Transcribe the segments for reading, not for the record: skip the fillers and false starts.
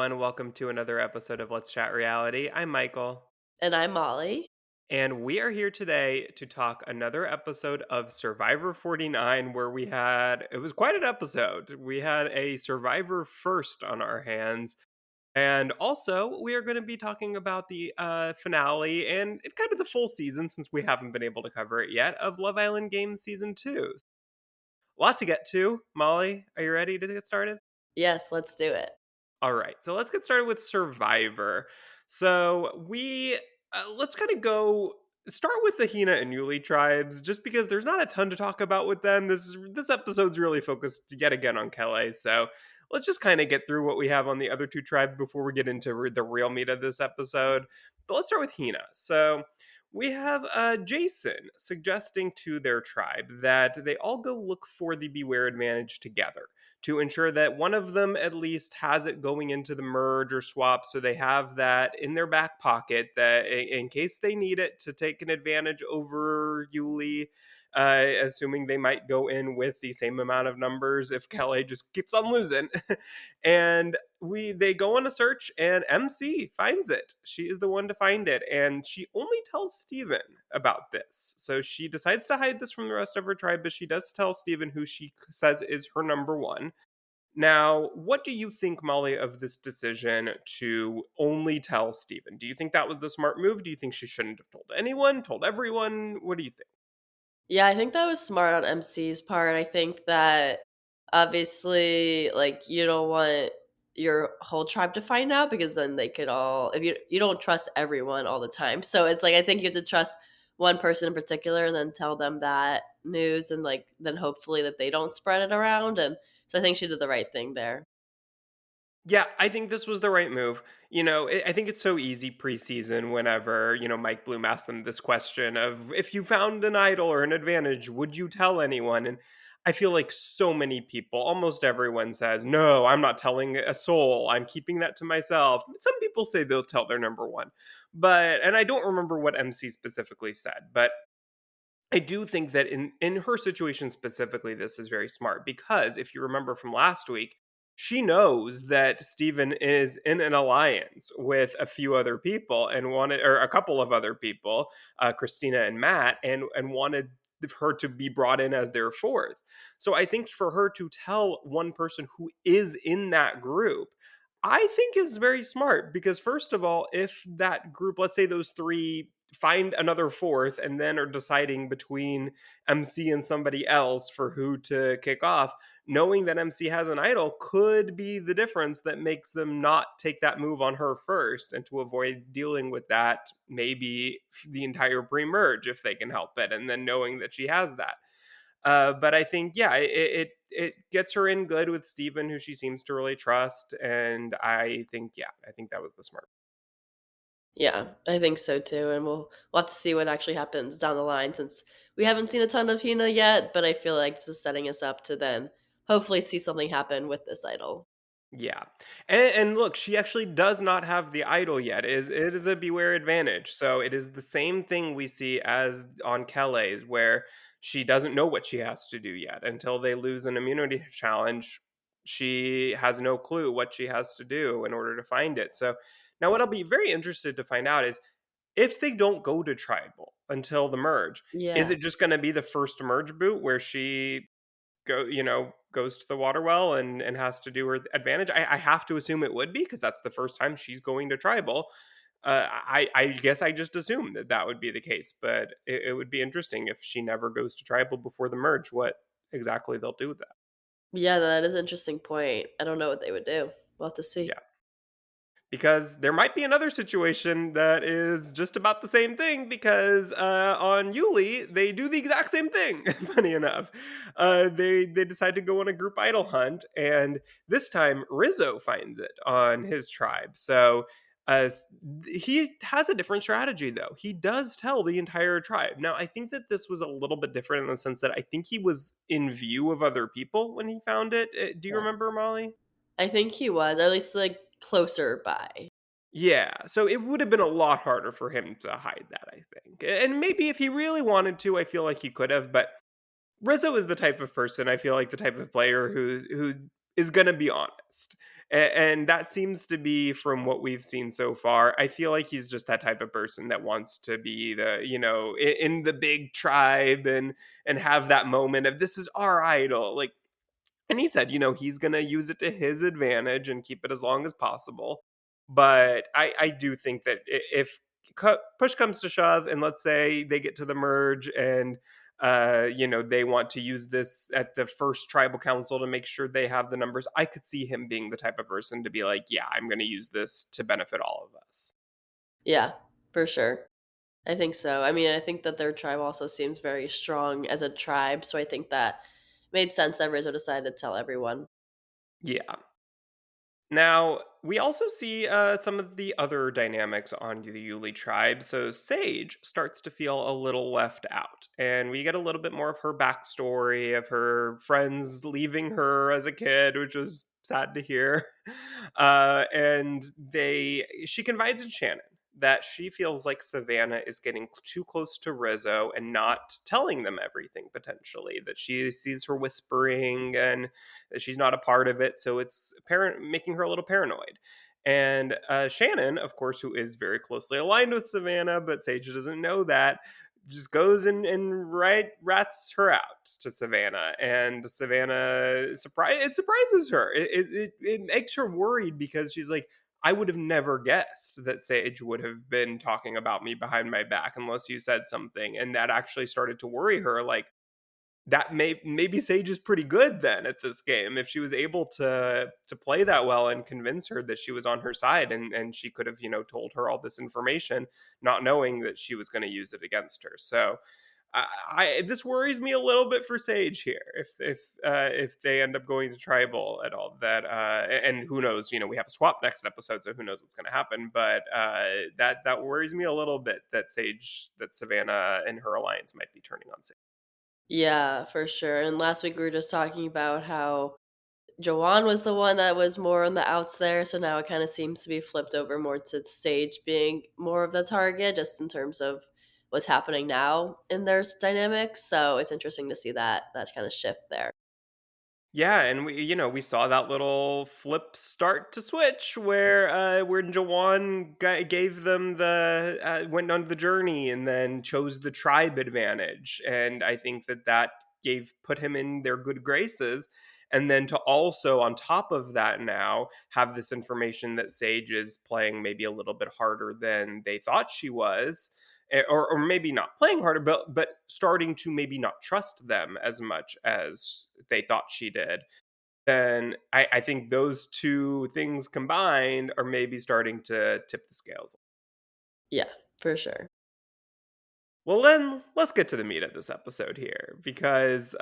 everyone. Welcome to another episode of Let's Chat Reality. I'm Michael, And I'm Molly. and we are here today to talk another episode of Survivor 49, where it was quite an episode. We had a Survivor first on our hands. And also, we are going to be talking about the finale and kind of the full season, since we haven't been able to cover it yet, of Love Island Games Season 2. A lot to get to. Molly, are you ready to get started? Yes, let's do it. All right, so let's get started with Survivor. So let's kind of go start with the Hina and Yuli tribes, just because there's not a ton to talk about with them. This episode's really focused yet again on Kele, so let's just kind of get through what we have on the other two tribes before we get into the real meat of this episode. But let's start with Hina. So we have Jason suggesting to their tribe that they all go look for the Beware advantage together to ensure that one of them at least has it going into the merge or swap, so they have that in their back pocket that in case they need it to take an advantage over Yuli, assuming they might go in with the same amount of numbers if Kele just keeps on losing. And they go on a search, and MC finds it. She is the one to find it, and she only tells Steven about this. So she decides to hide this from the rest of her tribe, but she does tell Steven, who she says is her number one. Now, what do you think, Molly, of this decision to only tell Steven? Do you think that was the smart move? Do you think she shouldn't have told anyone, told everyone? What do you think? Yeah, I think that was smart on MC's part. I think that obviously, like, you don't want your whole tribe to find out because then they could all if you don't trust everyone all the time. So it's like I think you have to trust one person in particular and then tell them that news and like then hopefully that they don't spread it around. And so I think she did the right thing there. Yeah, I think this was the right move. I think it's so easy preseason whenever, Mike Bloom asked them this question of if you found an idol or an advantage, would you tell anyone? And I feel like so many people, almost everyone says, no, I'm not telling a soul. I'm keeping that to myself. Some people say they'll tell their number one. And I don't remember what MC specifically said, but I do think that in her situation specifically, this is very smart because if you remember from last week, she knows that Steven is in an alliance with a few other people and wanted, or a couple of other people, Christina and Matt, and wanted her to be brought in as their fourth. So I think for her to tell one person who is in that group, I think is very smart because first of all, if that group, let's say those three find another fourth and then are deciding between MC and somebody else for who to kick off, knowing that MC has an idol could be the difference that makes them not take that move on her first, and to avoid dealing with that maybe the entire pre-merge if they can help it, and then knowing that she has that. But I think, yeah, it gets her in good with Steven, who she seems to really trust, and I think, yeah, I think that was the smart. Yeah, I think so too, and we'll have to see what actually happens down the line since we haven't seen a ton of Hina yet, but I feel like this is setting us up to then hopefully see something happen with this idol. Yeah, and look, she actually does not have the idol yet. It is a beware advantage. So it is the same thing we see as on Kelle's, where she doesn't know what she has to do yet until they lose an immunity challenge. She has no clue what she has to do in order to find it. So now, what I'll be very interested to find out is if they don't go to tribal until the merge. Is Yeah. it just going to be the first merge boot where she goes to the water well and has to do her advantage? I have to assume it would be because that's the first time she's going to tribal. I guess I just assumed that that would be the case, but it would be interesting if she never goes to tribal before the merge, what exactly they'll do with that. Yeah, that is an interesting point. I don't know what they would do. We'll have to see. Yeah. Because there might be another situation that is just about the same thing because on Yuli they do the exact same thing. Funny enough, they decide to go on a group idol hunt, and this time Rizzo finds it on his tribe. So he has a different strategy though. He does tell the entire tribe. Now I think that this was a little bit different in the sense that I think he was in view of other people when he found it. Do you Yeah. remember, Molly? I think he was, or at least like closer by. Yeah, so it would have been a lot harder for him to hide that, I think. And maybe if he really wanted to, I feel like he could have, but Rizzo is the type of person, I feel like the type of player who is going to be honest. And that seems to be from what we've seen so far. I feel like he's just that type of person that wants to be the, in the big tribe and have that moment of this is our idol. Like, and he said, he's gonna use it to his advantage and keep it as long as possible. But I do think that if push comes to shove, and let's say they get to the merge, and they want to use this at the first tribal council to make sure they have the numbers, I could see him being the type of person to be like, yeah, I'm gonna use this to benefit all of us. Yeah, for sure. I think so. I mean, I think that their tribe also seems very strong as a tribe, so I think that made sense that Rizzo decided to tell everyone. Yeah. Now, we also see some of the other dynamics on the Yuli tribe. So, Sage starts to feel a little left out, and we get a little bit more of her backstory of her friends leaving her as a kid, which was sad to hear. And she confides in Shannon that she feels like Savannah is getting too close to Rizzo and not telling them everything potentially. That she sees her whispering and that she's not a part of it, so it's apparent making her a little paranoid. And Shannon, of course, who is very closely aligned with Savannah, but Sage doesn't know that, just goes and rats her out to Savannah, and Savannah it surprises her. It makes her worried because she's like, I would have never guessed that Sage would have been talking about me behind my back unless you said something, and that actually started to worry her. Like, that maybe Sage is pretty good then at this game if she was able to play that well and convince her that she was on her side, and she could have told her all this information not knowing that she was going to use it against her. So this worries me a little bit for Sage here if they end up going to tribal at all. That and who knows, we have a swap next episode, so who knows what's going to happen. But that worries me a little bit that Savannah and her alliance might be turning on Sage. Yeah, for sure. And last week we were just talking about how Joanne was the one that was more on the outs there, so now it kind of seems to be flipped over more to Sage being more of the target, just in terms of what's happening now in their dynamics. So it's interesting to see that kind of shift there. Yeah, and we saw that little flip start to switch where Jawan gave them went on the journey and then chose the tribe advantage, and I think that gave put him in their good graces, and then to also on top of that now have this information that Sage is playing maybe a little bit harder than they thought she was. Or maybe not playing harder, but starting to maybe not trust them as much as they thought she did, then I think those two things combined are maybe starting to tip the scales. Yeah, for sure. Well, then let's get to the meat of this episode here because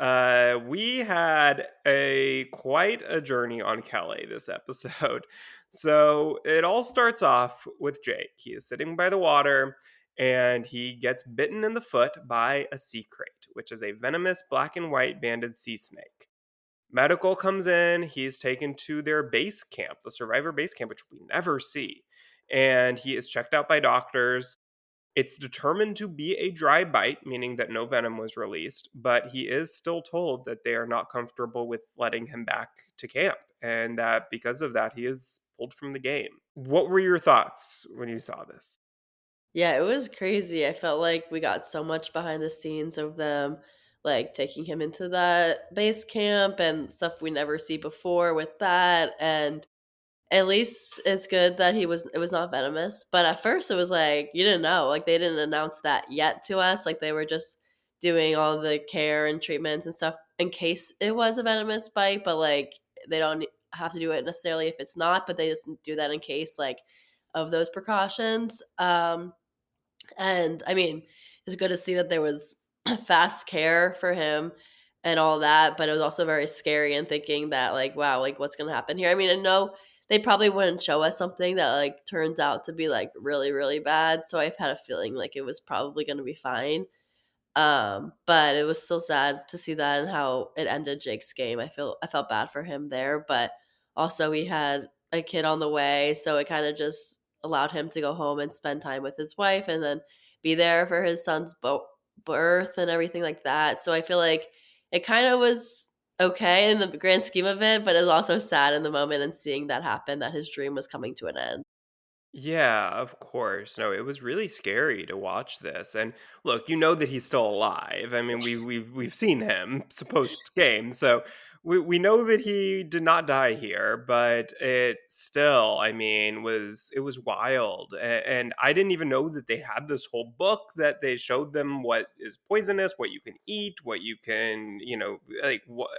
we had a quite a journey on Kele this episode. So it all starts off with Jake. He is sitting by the water and he gets bitten in the foot by a sea crate, which is a venomous black and white banded sea snake. Medical comes in, he's taken to their base camp, the survivor base camp, which we never see. And he is checked out by doctors. It's determined to be a dry bite, meaning that no venom was released, but he is still told that they are not comfortable with letting him back to camp, and that because of that, he is pulled from the game. What were your thoughts when you saw this? Yeah, it was crazy. I felt like we got so much behind the scenes of them, like taking him into that base camp and stuff we never see before with that. And at least it's good that it was not venomous, but at first it was like you didn't know, like they didn't announce that yet to us, like they were just doing all the care and treatments and stuff in case it was a venomous bite, but like they don't have to do it necessarily if it's not, but they just do that in case like of those precautions. And I mean, it's good to see that there was fast care for him and all that, but it was also very scary and thinking that like, wow, like what's gonna happen here? I mean, I know they probably wouldn't show us something that like turns out to be like really, really bad. So I've had a feeling like it was probably gonna be fine. But it was still sad to see that and how it ended Jake's game. I felt bad for him there, but also he had a kid on the way, so it kind of just allowed him to go home and spend time with his wife and then be there for his son's birth and everything like that. So I feel like it kind of was okay in the grand scheme of it, but it was also sad in the moment and seeing that happen, that his dream was coming to an end. Yeah, of course. No, it was really scary to watch this. And look, you know that he's still alive. I mean, we've seen him post game, so we know that he did not die here. But it still, I mean, was wild. And I didn't even know that they had this whole book that they showed them what is poisonous, what you can eat, what you can, like what.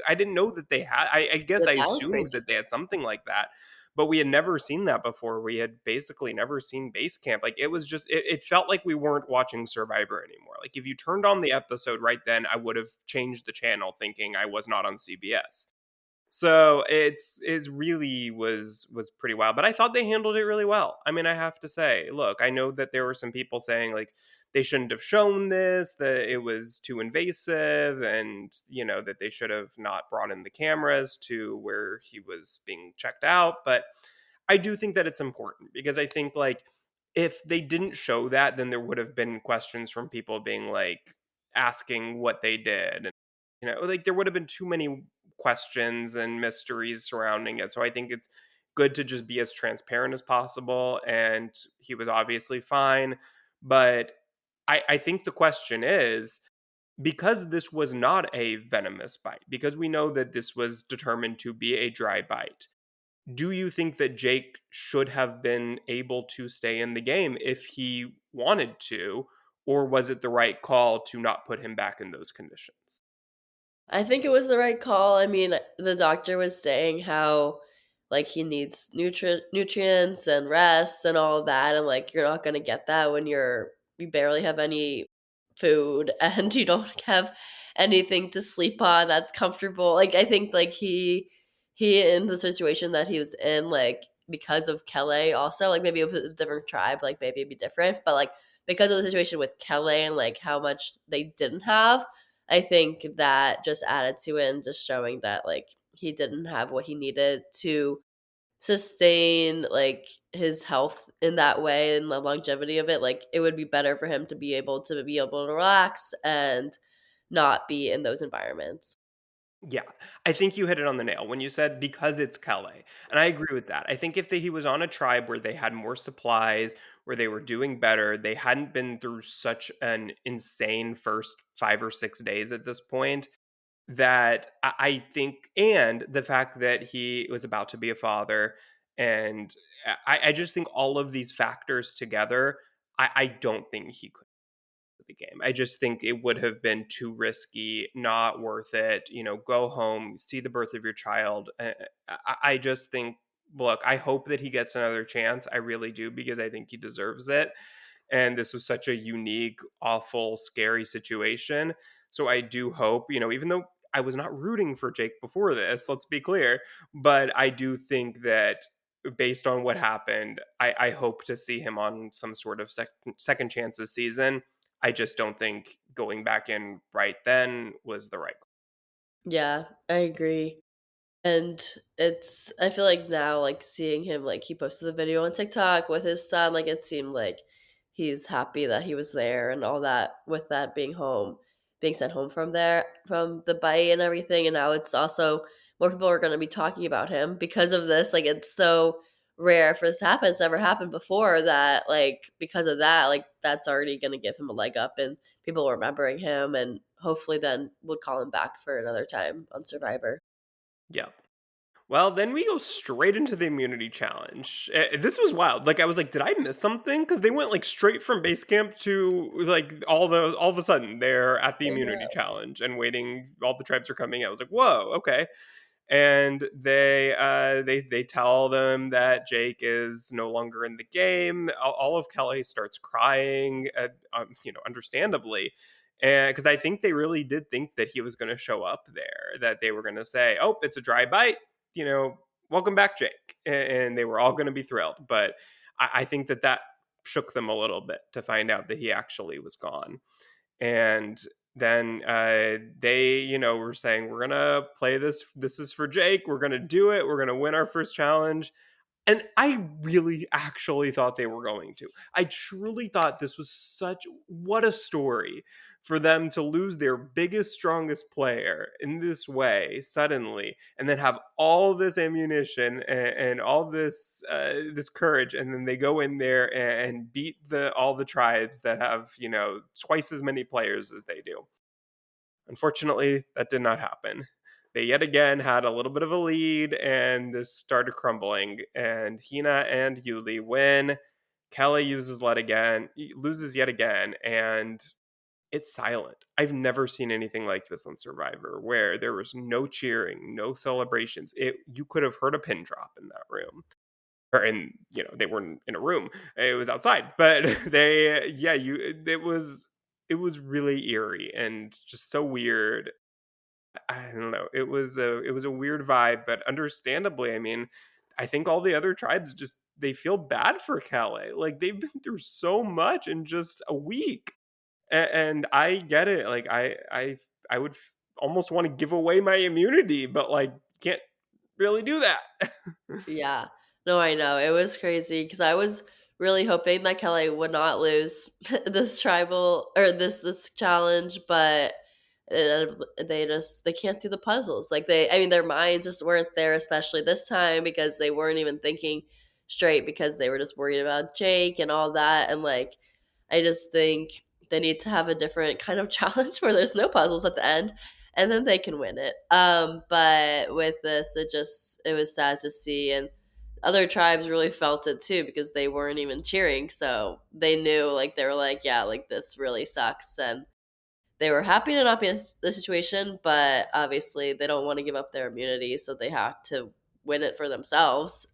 I didn't know that they had. I guess Yeah, I that was assumed crazy. that they had something like that, but we had never seen that before. We had basically never seen base camp. Like it was just it felt like we weren't watching Survivor anymore. Like if you turned on the episode right then, I would have changed the channel thinking I was not on CBS. So it's really was pretty wild, but I thought they handled it really well. I mean, I have to say, look, I know that there were some people saying like they shouldn't have shown this, that it was too invasive, and that they should have not brought in the cameras to where he was being checked out. But I do think that it's important because I think like if they didn't show that, then there would have been questions from people being like asking what they did. And like there would have been too many questions and mysteries surrounding it. So I think it's good to just be as transparent as possible. And he was obviously fine. But I think the question is, because this was not a venomous bite, because we know that this was determined to be a dry bite, do you think that Jake should have been able to stay in the game if he wanted to, or was it the right call to not put him back in those conditions? I think it was the right call. I mean, the doctor was saying how like he needs nutrients and rest and all of that, and like you're not gonna get that when you barely have any food and you don't have anything to sleep on that's comfortable. Like I think like he in the situation that he was in, like because of Kele also, like maybe if it was a different tribe, like maybe it'd be different. But like because of the situation with Kele and like how much they didn't have, I think that just added to it and just showing that, like, he didn't have what he needed to sustain, like, his health in that way and the longevity of it. Like, it would be better for him to be able to relax and not be in those environments. Yeah, I think you hit it on the nail when you said because it's Kele, and I agree with that. I think if he was on a tribe where they had more supplies, where they were doing better, they hadn't been through such an insane first 5 or 6 days at this point, that I think, and the fact that he was about to be a father, and I just think all of these factors together, I don't think he could the game. I just think it would have been too risky, not worth it. Go home, see the birth of your child. I just think, look, I hope that he gets another chance. I really do because I think he deserves it. And this was such a unique, awful, scary situation. So I do hope, even though I was not rooting for Jake before this, let's be clear, but I do think that based on what happened, I hope to see him on some sort of second chance this season. I just don't think going back in right then was the right. Yeah, I agree. And I feel like now, like, seeing him, like, he posted the video on TikTok with his son, like, it seemed like he's happy that he was there and all that with that being sent home from there, from the bite and everything, and now it's also more people are gonna be talking about him because of this, like, it's so rare for this to happen, it's never happened before that, like, because of that, like, that's already gonna give him a leg up and people remembering him and hopefully then would call him back for another time on Survivor. Yeah. Well, then we go straight into the immunity challenge. This was wild. Like I was like, did I miss something? Because they went like straight from base camp to like all of a sudden they're at the I immunity know. challenge and waiting. All the tribes are coming out. I was like, whoa, okay. And they tell them that Jake is no longer in the game. All of Kelly starts crying, understandably, and because I think they really did think that he was going to show up there, that they were going to say, "Oh, it's a dry bite," welcome back, Jake, and they were all going to be thrilled. But I think that shook them a little bit to find out that he actually was gone. And then they were saying, we're gonna play this is for Jake, we're gonna do it, we're gonna win our first challenge. And I really actually thought they were going to. I truly thought this was such what a story for them to lose their biggest, strongest player in this way suddenly, and then have all this ammunition and all this this courage, and then they go in there and beat the all the tribes that have twice as many players as they do. Unfortunately, that did not happen. They yet again had a little bit of a lead, and this started crumbling. And Hina and Yuli win. Kele loses yet again, and it's silent. I've never seen anything like this on Survivor, where there was no cheering, no celebrations. You could have heard a pin drop in that room, or in they weren't in a room; it was outside. But it was really eerie and just so weird. I don't know. It was a weird vibe, but understandably, I mean, I think all the other tribes just they feel bad for Calais. Like they've been through so much in just a week. And I get it. Like I would almost want to give away my immunity, but like can't really do that. Yeah. No, I know. It was crazy because I was really hoping that Kelly would not lose this tribal or this challenge, but they can't do the puzzles. Like I mean, their minds just weren't there, especially this time because they weren't even thinking straight because they were just worried about Jake and all that. And like, I just think they need to have a different kind of challenge where there's no puzzles at the end and then they can win it. But with this, it was sad to see, and other tribes really felt it too because they weren't even cheering, so they knew like they were like, yeah, like this really sucks, and they were happy to not be in the situation, but obviously they don't want to give up their immunity, so they have to win it for themselves.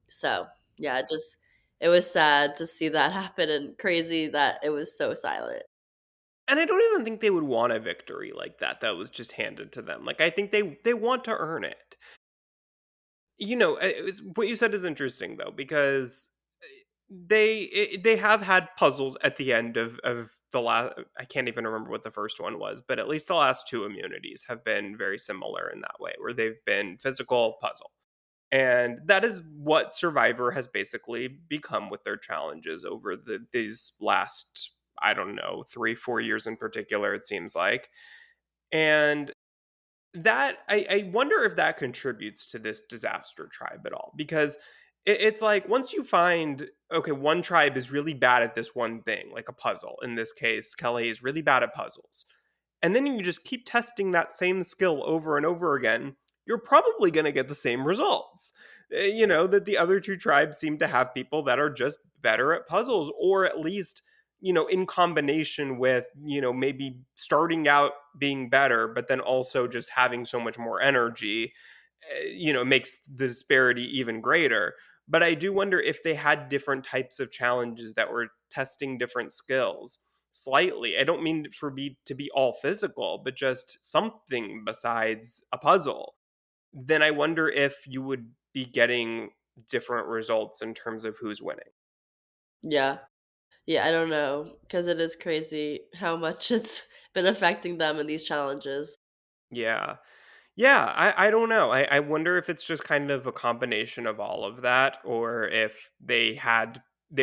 So yeah, it was sad to see that happen and crazy that it was so silent. And I don't even think they would want a victory like that was just handed to them. Like I think they want to earn it. What you said is interesting though, because they have had puzzles at the end of the last. I can't even remember what the first one was, but at least the last two immunities have been very similar in that way, where they've been physical puzzle. And that is what Survivor has basically become with their challenges over these last, I don't know, 3 4 years in particular, it seems like. And that I wonder if that contributes to this disaster tribe at all, because it's like once you find, okay, one tribe is really bad at this one thing, like a puzzle. In this case, Kelly is really bad at puzzles, and then you just keep testing that same skill over and over again, you're probably going to get the same results. That the other two tribes seem to have people that are just better at puzzles, or at least, in combination with, maybe starting out being better, but then also just having so much more energy, makes the disparity even greater. But I do wonder if they had different types of challenges that were testing different skills slightly. I don't mean for me to be all physical, but just something besides a puzzle. Then I wonder if you would be getting different results in terms of who's winning. Yeah. Yeah, I don't know because it is crazy how much it's been affecting them in these challenges. Yeah. Yeah, I don't know. I wonder if it's just kind of a combination of all of that, or if they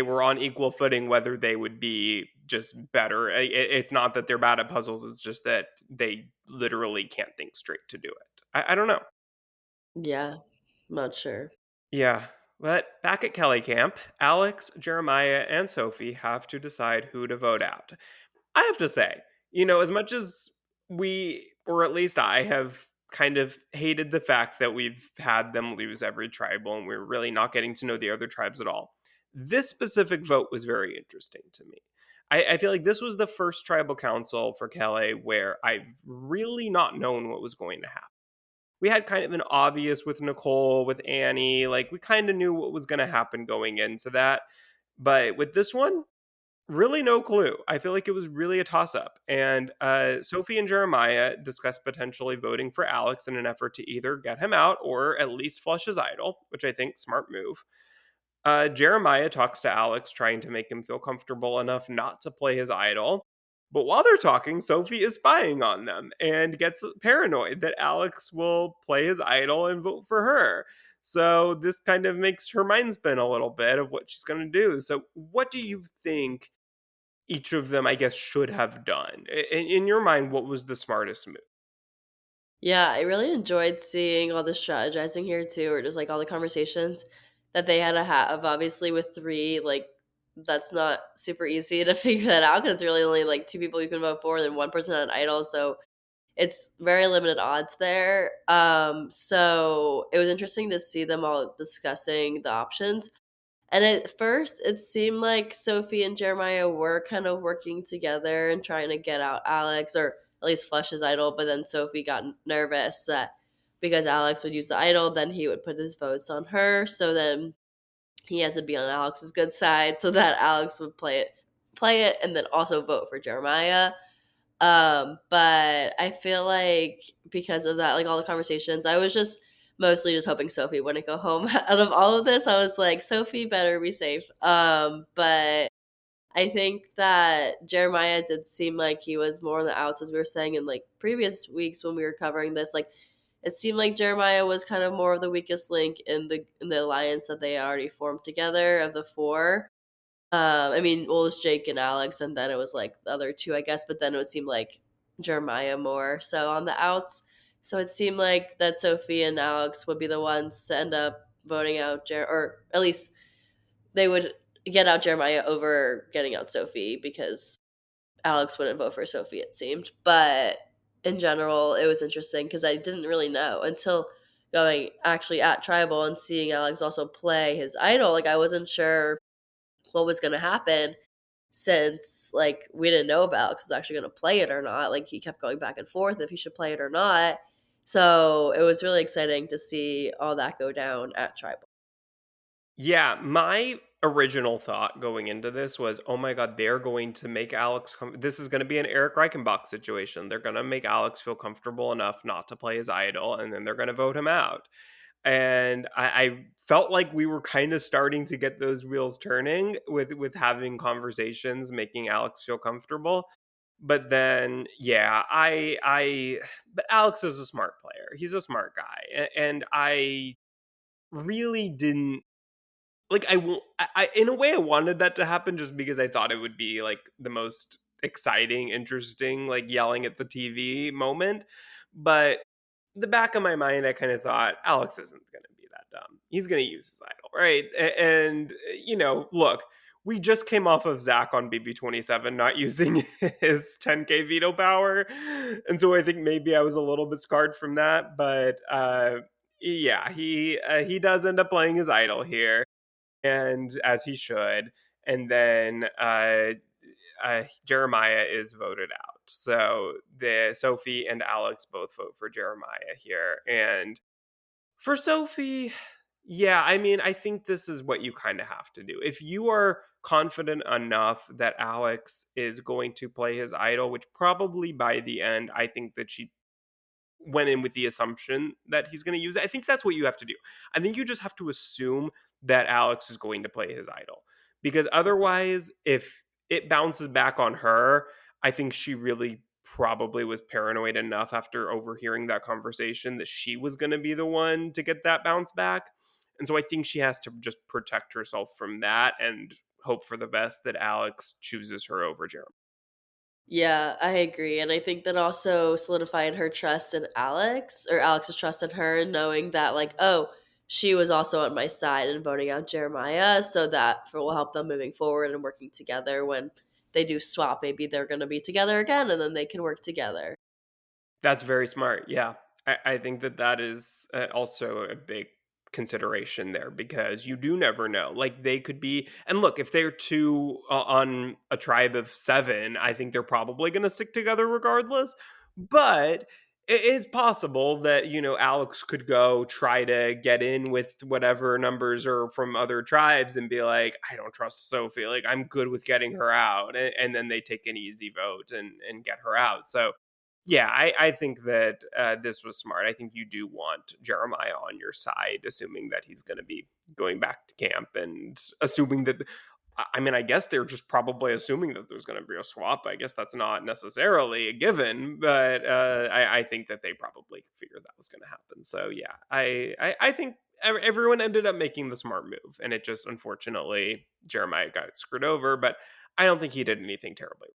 were on equal footing, whether they would be just better. It's not that they're bad at puzzles, it's just that they literally can't think straight to do it. I don't know. Yeah, not sure. Yeah. But back at Kelly Camp, Alex, Jeremiah, and Sophie have to decide who to vote out. I have to say, as much as we, or at least I, have kind of hated the fact that we've had them lose every tribal and we're really not getting to know the other tribes at all, this specific vote was very interesting to me. I feel like this was the first tribal council for Kele where I've really not known what was going to happen. We had kind of an obvious with Nicole, with Annie, like we kind of knew what was going to happen going into that. But with this one, really no clue. I feel like it was really a toss up. And Sophie and Jeremiah discussed potentially voting for Alex in an effort to either get him out or at least flush his idol, which I think smart move. Jeremiah talks to Alex, trying to make him feel comfortable enough not to play his idol. But while they're talking, Sophie is spying on them and gets paranoid that Alex will play his idol and vote for her. So this kind of makes her mind spin a little bit of what she's going to do. So what do you think each of them, I guess, should have done? In your mind, what was the smartest move? Yeah, I really enjoyed seeing all the strategizing here too, or just like all the conversations that they had to have. Obviously, with three, like that's not super easy to figure that out because it's really only like two people you can vote for, and then one person on an idol. So it's very limited odds there. So it was interesting to see them all discussing the options. And at first, it seemed like Sophie and Jeremiah were kind of working together and trying to get out Alex, or at least flush his idol. But then Sophie got nervous that because Alex would use the idol, then he would put his votes on her. So then he had to be on Alex's good side so that Alex would play it, and then also vote for Jeremiah. But I feel like because of that, like all the conversations, I was just mostly just hoping Sophie wouldn't go home out of all of this. I was like, Sophie better be safe. But I think that Jeremiah did seem like he was more on the outs, as we were saying in like previous weeks when we were covering this. Like it seemed like Jeremiah was kind of more of the weakest link in the alliance that they already formed together of the four. I mean, well, it was Jake and Alex, and then it was like the other two, I guess. But then it would seem like Jeremiah more so on the outs. So it seemed like that Sophie and Alex would be the ones to end up voting out or at least they would get out Jeremiah over getting out Sophie because Alex wouldn't vote for Sophie. It seemed, but in general, it was interesting because I didn't really know until going actually at Tribal and seeing Alex also play his idol. Like I wasn't sure what was going to happen since like we didn't know if Alex was actually going to play it or not. Like he kept going back and forth if he should play it or not. So it was really exciting to see all that go down at Tribal. Yeah, my original thought going into this was, "Oh my god, they're going to make Alex this is gonna be an Eric Reichenbach situation. They're gonna make Alex feel comfortable enough not to play his idol, and then they're gonna vote him out." And I felt like we were kinda starting to get those wheels turning with having conversations, making Alex feel comfortable. But then, yeah, but Alex is a smart player. He's a smart guy, and I really didn't like, I won't I in a way, I wanted that to happen just because I thought it would be, like, the most exciting, interesting, like, yelling at the TV moment, but the back of my mind, I kinda thought, "Alex isn't gonna be that dumb. He's gonna use his idol," right? And, look, we just came off of Zach on BB27 not using his 10K veto power, and so I think maybe I was a little bit scarred from that, but, yeah, he does end up playing his idol here, and as he should. And then Jeremiah is voted out. So the Sophie and Alex both vote for Jeremiah here. And for Sophie, yeah, I mean, I think this is what you kind of have to do. If you are confident enough that Alex is going to play his idol, which probably by the end, I think that she went in with the assumption that he's going to use it. I think that's what you have to do. I think you just have to assume that Alex is going to play his idol. Because otherwise, if it bounces back on her, I think she really probably was paranoid enough after overhearing that conversation that she was going to be the one to get that bounce back. And so I think she has to just protect herself from that and hope for the best that Alex chooses her over Jeremy. Yeah, I agree. And I think that also solidified her trust in Alex, or Alex's trust in her, knowing that, like, oh, she was also on my side and voting out Jeremiah. So will help them moving forward and working together when they do swap. Maybe they're going to be together again and then they can work together. That's very smart. Yeah. I think that that is also a big consideration there because you do never know. Like they could be, and look, if they're two on a tribe of seven, I think they're probably going to stick together regardless. But it is possible that, Alex could go try to get in with whatever numbers are from other tribes and be like, I don't trust Sophie. Like, I'm good with getting her out. And then they take an easy vote and get her out. So, yeah, I think that this was smart. I think you do want Jeremiah on your side, assuming that he's going to be going back to camp and assuming that. I mean, I guess they're just probably assuming that there's going to be a swap. I guess that's not necessarily a given, but I think that they probably figured that was going to happen. So yeah, I think everyone ended up making the smart move, and it just unfortunately Jeremiah got screwed over, but I don't think he did anything terribly.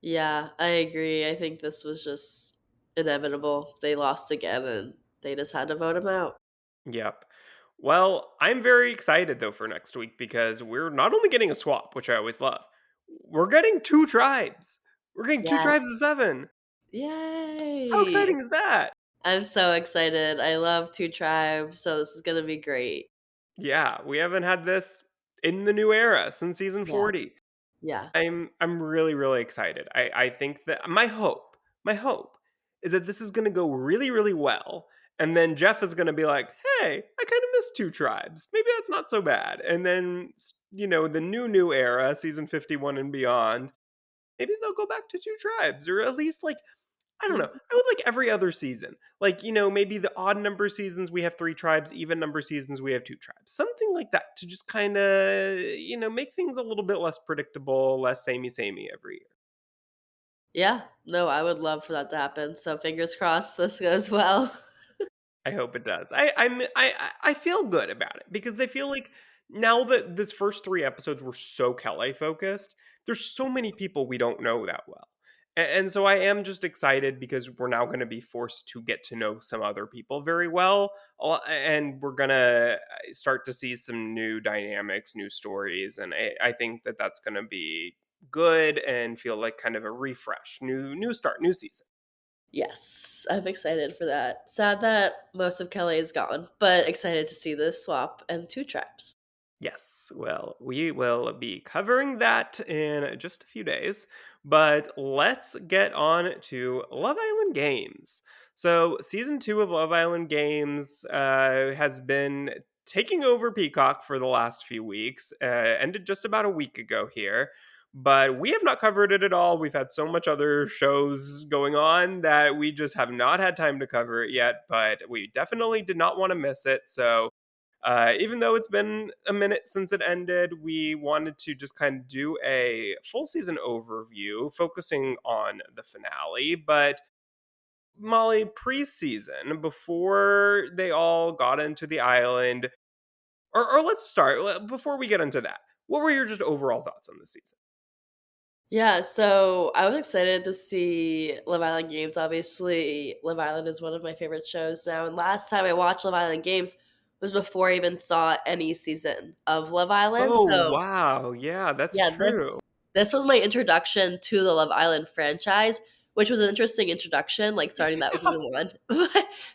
Yeah, I agree. I think this was just inevitable. They lost again and they just had to vote him out. Yep. Well, I'm very excited though for next week because we're not only getting a swap, which I always love, we're getting two tribes. We're getting two tribes of Yes. seven. How Yay! exciting is that? I'm so excited. I love 2 Tribes, so this is gonna be great. Yeah, we haven't had this in the new era since season Yeah, 40. yeah. I'm really, really excited. I think that my hope is that this is gonna go really, really well, and then Jeff is gonna be like, "Hey, I kinda miss 2 tribes. Maybe that's not so bad." And then, the new era, season 51 and beyond, maybe they'll go back to 2 tribes, or at least, like, I don't know. Mhm. I would like every other season. Like, maybe the odd number seasons we have 3 tribes, even number seasons we have 2 tribes. Something like that to just kinda, make things a little bit less predictable, less samey every year. Yeah. No, I would love for that to happen, so fingers crossed this goes well. I hope it does. I feel good about it because I feel like now that this first 3 episodes were so Kele focused, there's so many people we don't know that well. And so I am just excited because we're now gonna be forced to get to know some other people very well, and we're gonna start to see some new dynamics, new stories, and I think that that's gonna be good and feel like kind of a refresh, new start, new season. Yes, I'm excited for that. Sad that most of Kelly is gone, but excited to see this swap and 2 Tribes. Yes, well, we will be covering that in just a few days, but let's get on to Love Island Games. So, season 2 of Love Island Games has been taking over Peacock for the last few weeks, ended just about a week ago here. But we have not covered it at all. We've had so much other shows going on that we just have not had time to cover it yet. But we definitely did not want to miss it. So, even though it's been a minute since it ended, we wanted to just kind of do a full season overview, focusing on the finale. But Molly, preseason, before they all got into the island, or let's start before we get into that. What were your just overall thoughts on the season? Yeah, so I was excited to see Love Island Games. Obviously, Love Island is one of my favorite shows now. And last time I watched Love Island Games was before I even saw any season of Love Island. Oh So wow, yeah, that's yeah, true. this was my introduction to the Love Island franchise, which was an interesting introduction, like starting that with season one.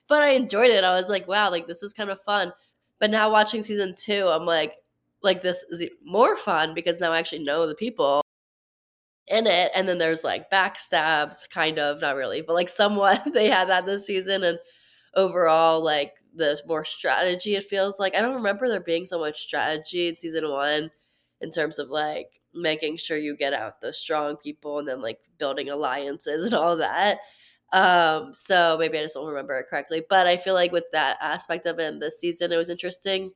But I enjoyed it. I was like, wow, like this is kind of fun. But now watching season two, I'm like this is more fun because now I actually know the people in it, and then there's, like, backstabs, kind of, not really, but, like, somewhat they had that this season, and overall, like, the more strategy it feels like. I don't remember there being so much strategy in season 1 in terms of, like, making sure you get out the strong people and then, like, building alliances and all that. So maybe I just don't remember it correctly, but I feel like with that aspect of it in this season, it was interesting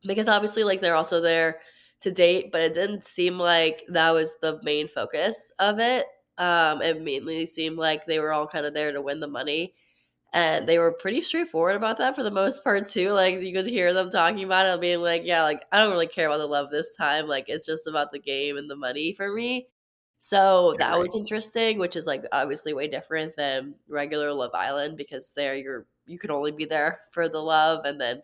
because obviously, like, they're also there to date, but it didn't seem like that was the main focus of it. It mainly seemed like they were all kind of there to win the money, and they were pretty straightforward about that for the most part too. Like, you could hear them talking about it, being like, "Yeah, like, I don't really care about the love this time, like, it's just about the game and the money for me." So, Yeah, that right. was interesting, which is, like, obviously way different than regular Love Island because there you can only be there for the love, and then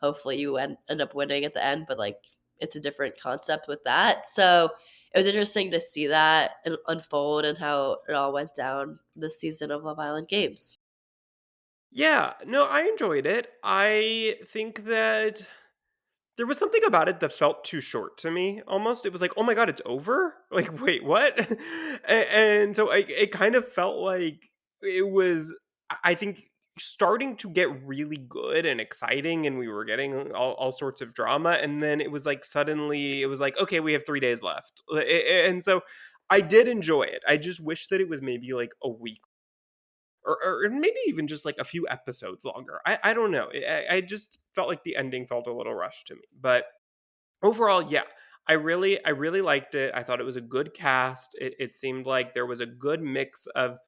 hopefully you end up winning at the end, but like it's a different concept with that. So it was interesting to see that unfold and how it all went down this season of Love Island Games. Yeah, no, I enjoyed it. I think that there was something about it that felt too short to me, almost. It was like, "Oh my god, it's over?" Like, "Wait, what?" And so it kind of felt like it was, I think, starting to get really good and exciting, and we were getting all sorts of drama, and then it was like suddenly it was like, "Okay, we have 3 days left." And so I did enjoy it. I just wish that it was maybe like a week, or maybe even just like a few episodes longer. I don't know. I just felt like the ending felt a little rushed to me. But overall, yeah, I really liked it. I thought it was a good cast. It seemed like there was a good mix of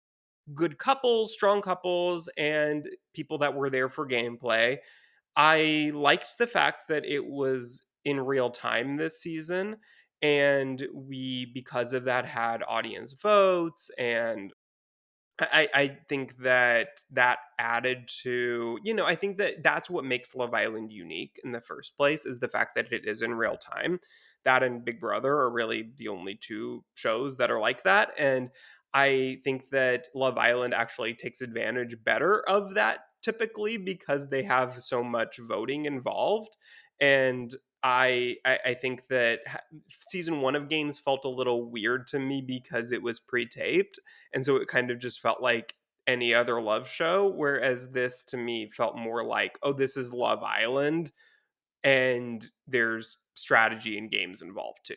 good couples, strong couples, and people that were there for gameplay. I liked the fact that it was in real time this season, and we, because of that, had audience votes, and I think that that added to, I think that that's what makes Love Island unique in the first place, is the fact that it is in real time. That and Big Brother are really the only 2 shows that are like that, and I think that Love Island actually takes advantage better of that typically because they have so much voting involved, and I think that season 1 of Games felt a little weird to me because it was pre-taped, and so it kind of just felt like any other love show, whereas this to me felt more like, "Oh, this is Love Island, and there's strategy and games involved too."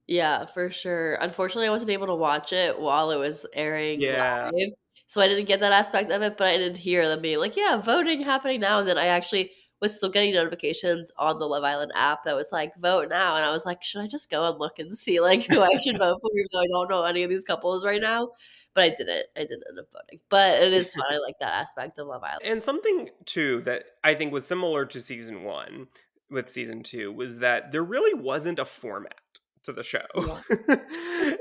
Yeah, for sure. Unfortunately, I wasn't able to watch it while it was airing Yeah. live, so I didn't get that aspect of it, but I did hear them being like, "Yeah, voting happening now," and then I actually was still getting notifications on the Love Island app that was like, "Vote now," and I was like, "Should I just go and look and see, like, who I should vote for even though I don't know any of these couples right now?" But I didn't. I didn't end up voting. But it is fun, I like that aspect of Love Island. And something too that I think was similar to season 1 with season 2 was that there really wasn't a format to the show. Yeah.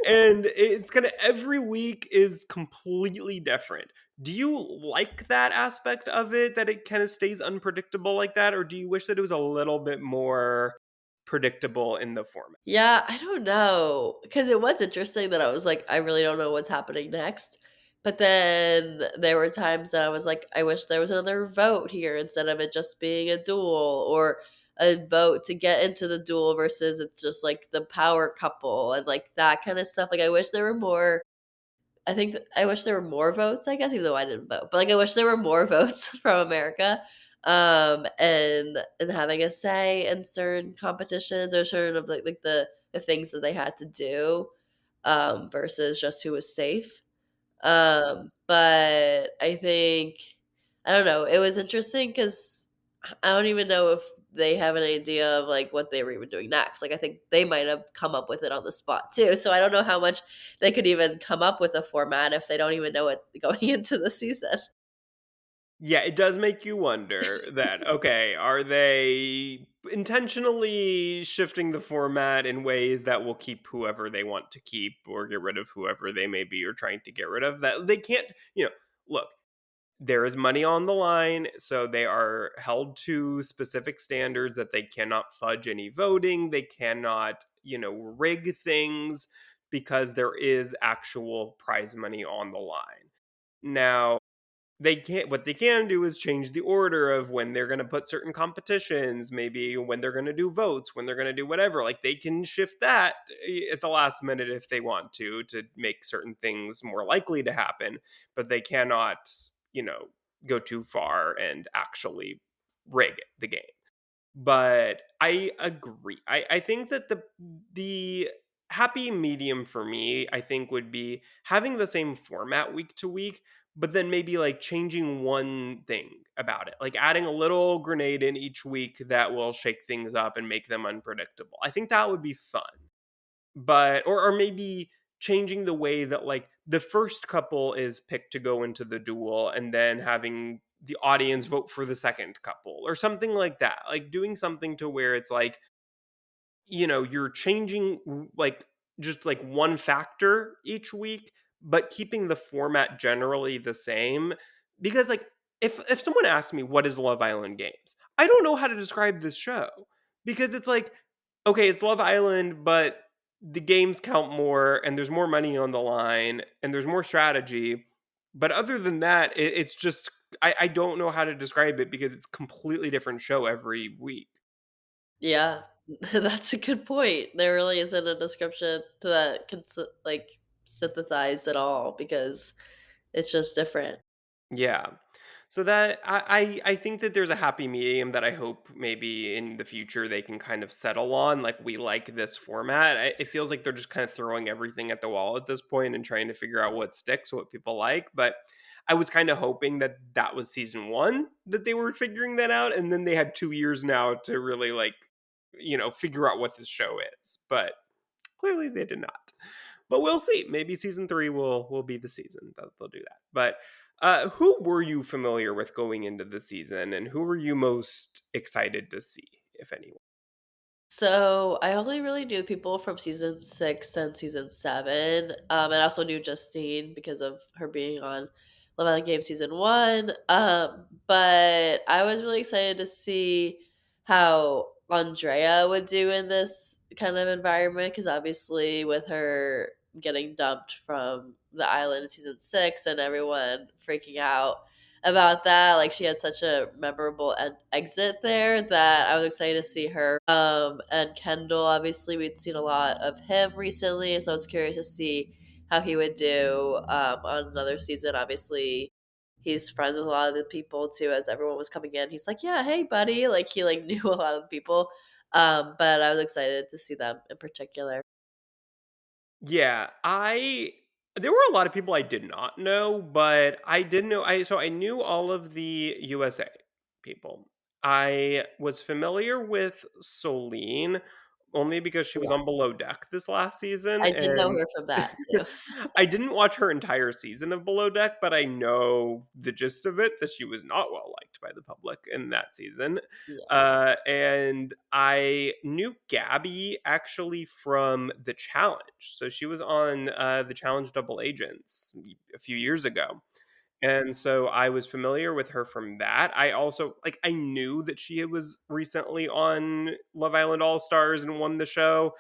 And it's kind of every week is completely different. Do you like that aspect of it, that it kind of stays unpredictable like that, or do you wish that it was a little bit more predictable in the format? Yeah, I don't know, because it was interesting that I was like, "I really don't know what's happening next." But then there were times that I was like, "I wish there was another vote here instead of it just being a duel or a vote to get into the duel versus it's just, like, the power couple," and, like, that kinda stuff. Like, I wish there were more. I think that I wish there were more votes, I guess, even though I didn't vote. But, like, I wish there were more votes from America, and having a say in certain competitions or certain of, like, the things that they had to do, versus just who was safe. But I think I don't know, it was interesting because I don't even know if they have an idea of, like, what they were even doing next. Like, I think they might have come up with it on the spot too, so I don't know how much they could even come up with a format if they don't even know it going into the season. Yeah, it does make you wonder that, okay, are they intentionally shifting the format in ways that will keep whoever they want to keep or get rid of whoever they maybe are trying to get rid of? That they can't, look, there is money on the line, so they are held to specific standards that they cannot fudge any voting, they cannot, rig things because there is actual prize money on the line. Now, they can't what they can do is change the order of when they're gonna put certain competitions, maybe when they're gonna do votes, when they're gonna do whatever, like, they can shift that, at the last minute if they want to make certain things more likely to happen, but they cannot, you know, go too far and actually rig the game. But I agree. I think that the happy medium for me, I think, would be having the same format week to week, but then maybe like changing one thing about it, like adding a little grenade in each week that will shake things up and make them unpredictable. I think that would be fun. But or maybe changing the way that, like, the first couple is picked to go into the duel and then having the audience vote for the second couple or something like that. Like, doing something to where it's like, you're changing like just like one factor each week, but keeping the format generally the same. Because like if someone asks me what is Love Island Games, I don't know how to describe this show because it's like, okay, it's Love Island, but the games count more and there's more money on the line and there's more strategy. But other than that, it's just I don't know how to describe it because it's completely different show every week. Yeah, that's a good point. There really isn't a description to that can like sympathize at all because it's just different. Yeah. So that I think that there's a happy medium that I hope maybe in the future they can kind of settle on. Like, we like this format. It feels like they're just kind of throwing everything at the wall at this point and trying to figure out what sticks, what people like. But I was kind of hoping that that was season 1 that they were figuring that out, and then they had 2 years now to really like, figure out what this show is. But clearly they did not. But we'll see. Maybe season 3 will be the season that they'll do that. But Who were you familiar with going into the season, and who were you most excited to see, if anyone? So, I only really knew people from season 6 and season 7, and I also knew Justine because of her being on Love Island Games season 1, but I was really excited to see how Andrea would do in this kind of environment. Because obviously with her getting dumped from the island in season 6 and everyone freaking out about that. Like, she had such a memorable exit there that I was excited to see her. And Kendall, obviously, we'd seen a lot of him recently, so I was curious to see how he would do on another season. Obviously, he's friends with a lot of the people too. As everyone was coming in, he's like, "Yeah, hey, buddy!" Like he like knew a lot of the people. But I was excited to see them in particular. Yeah, I there were a lot of people I did not know, but I did know I knew all of the USA people. I was familiar with Solene only because she was Yeah, on Below Deck this last season, I did know and her from that too. I didn't watch her entire season of Below Deck, but I know the gist of it, that she was not well liked by the public in that season. Yeah. And I knew Gabby actually from The Challenge. So she was on The Challenge Double Agents a few years ago. And so I was familiar with her from that. I also I knew that she was recently on Love Island All Stars and won the show,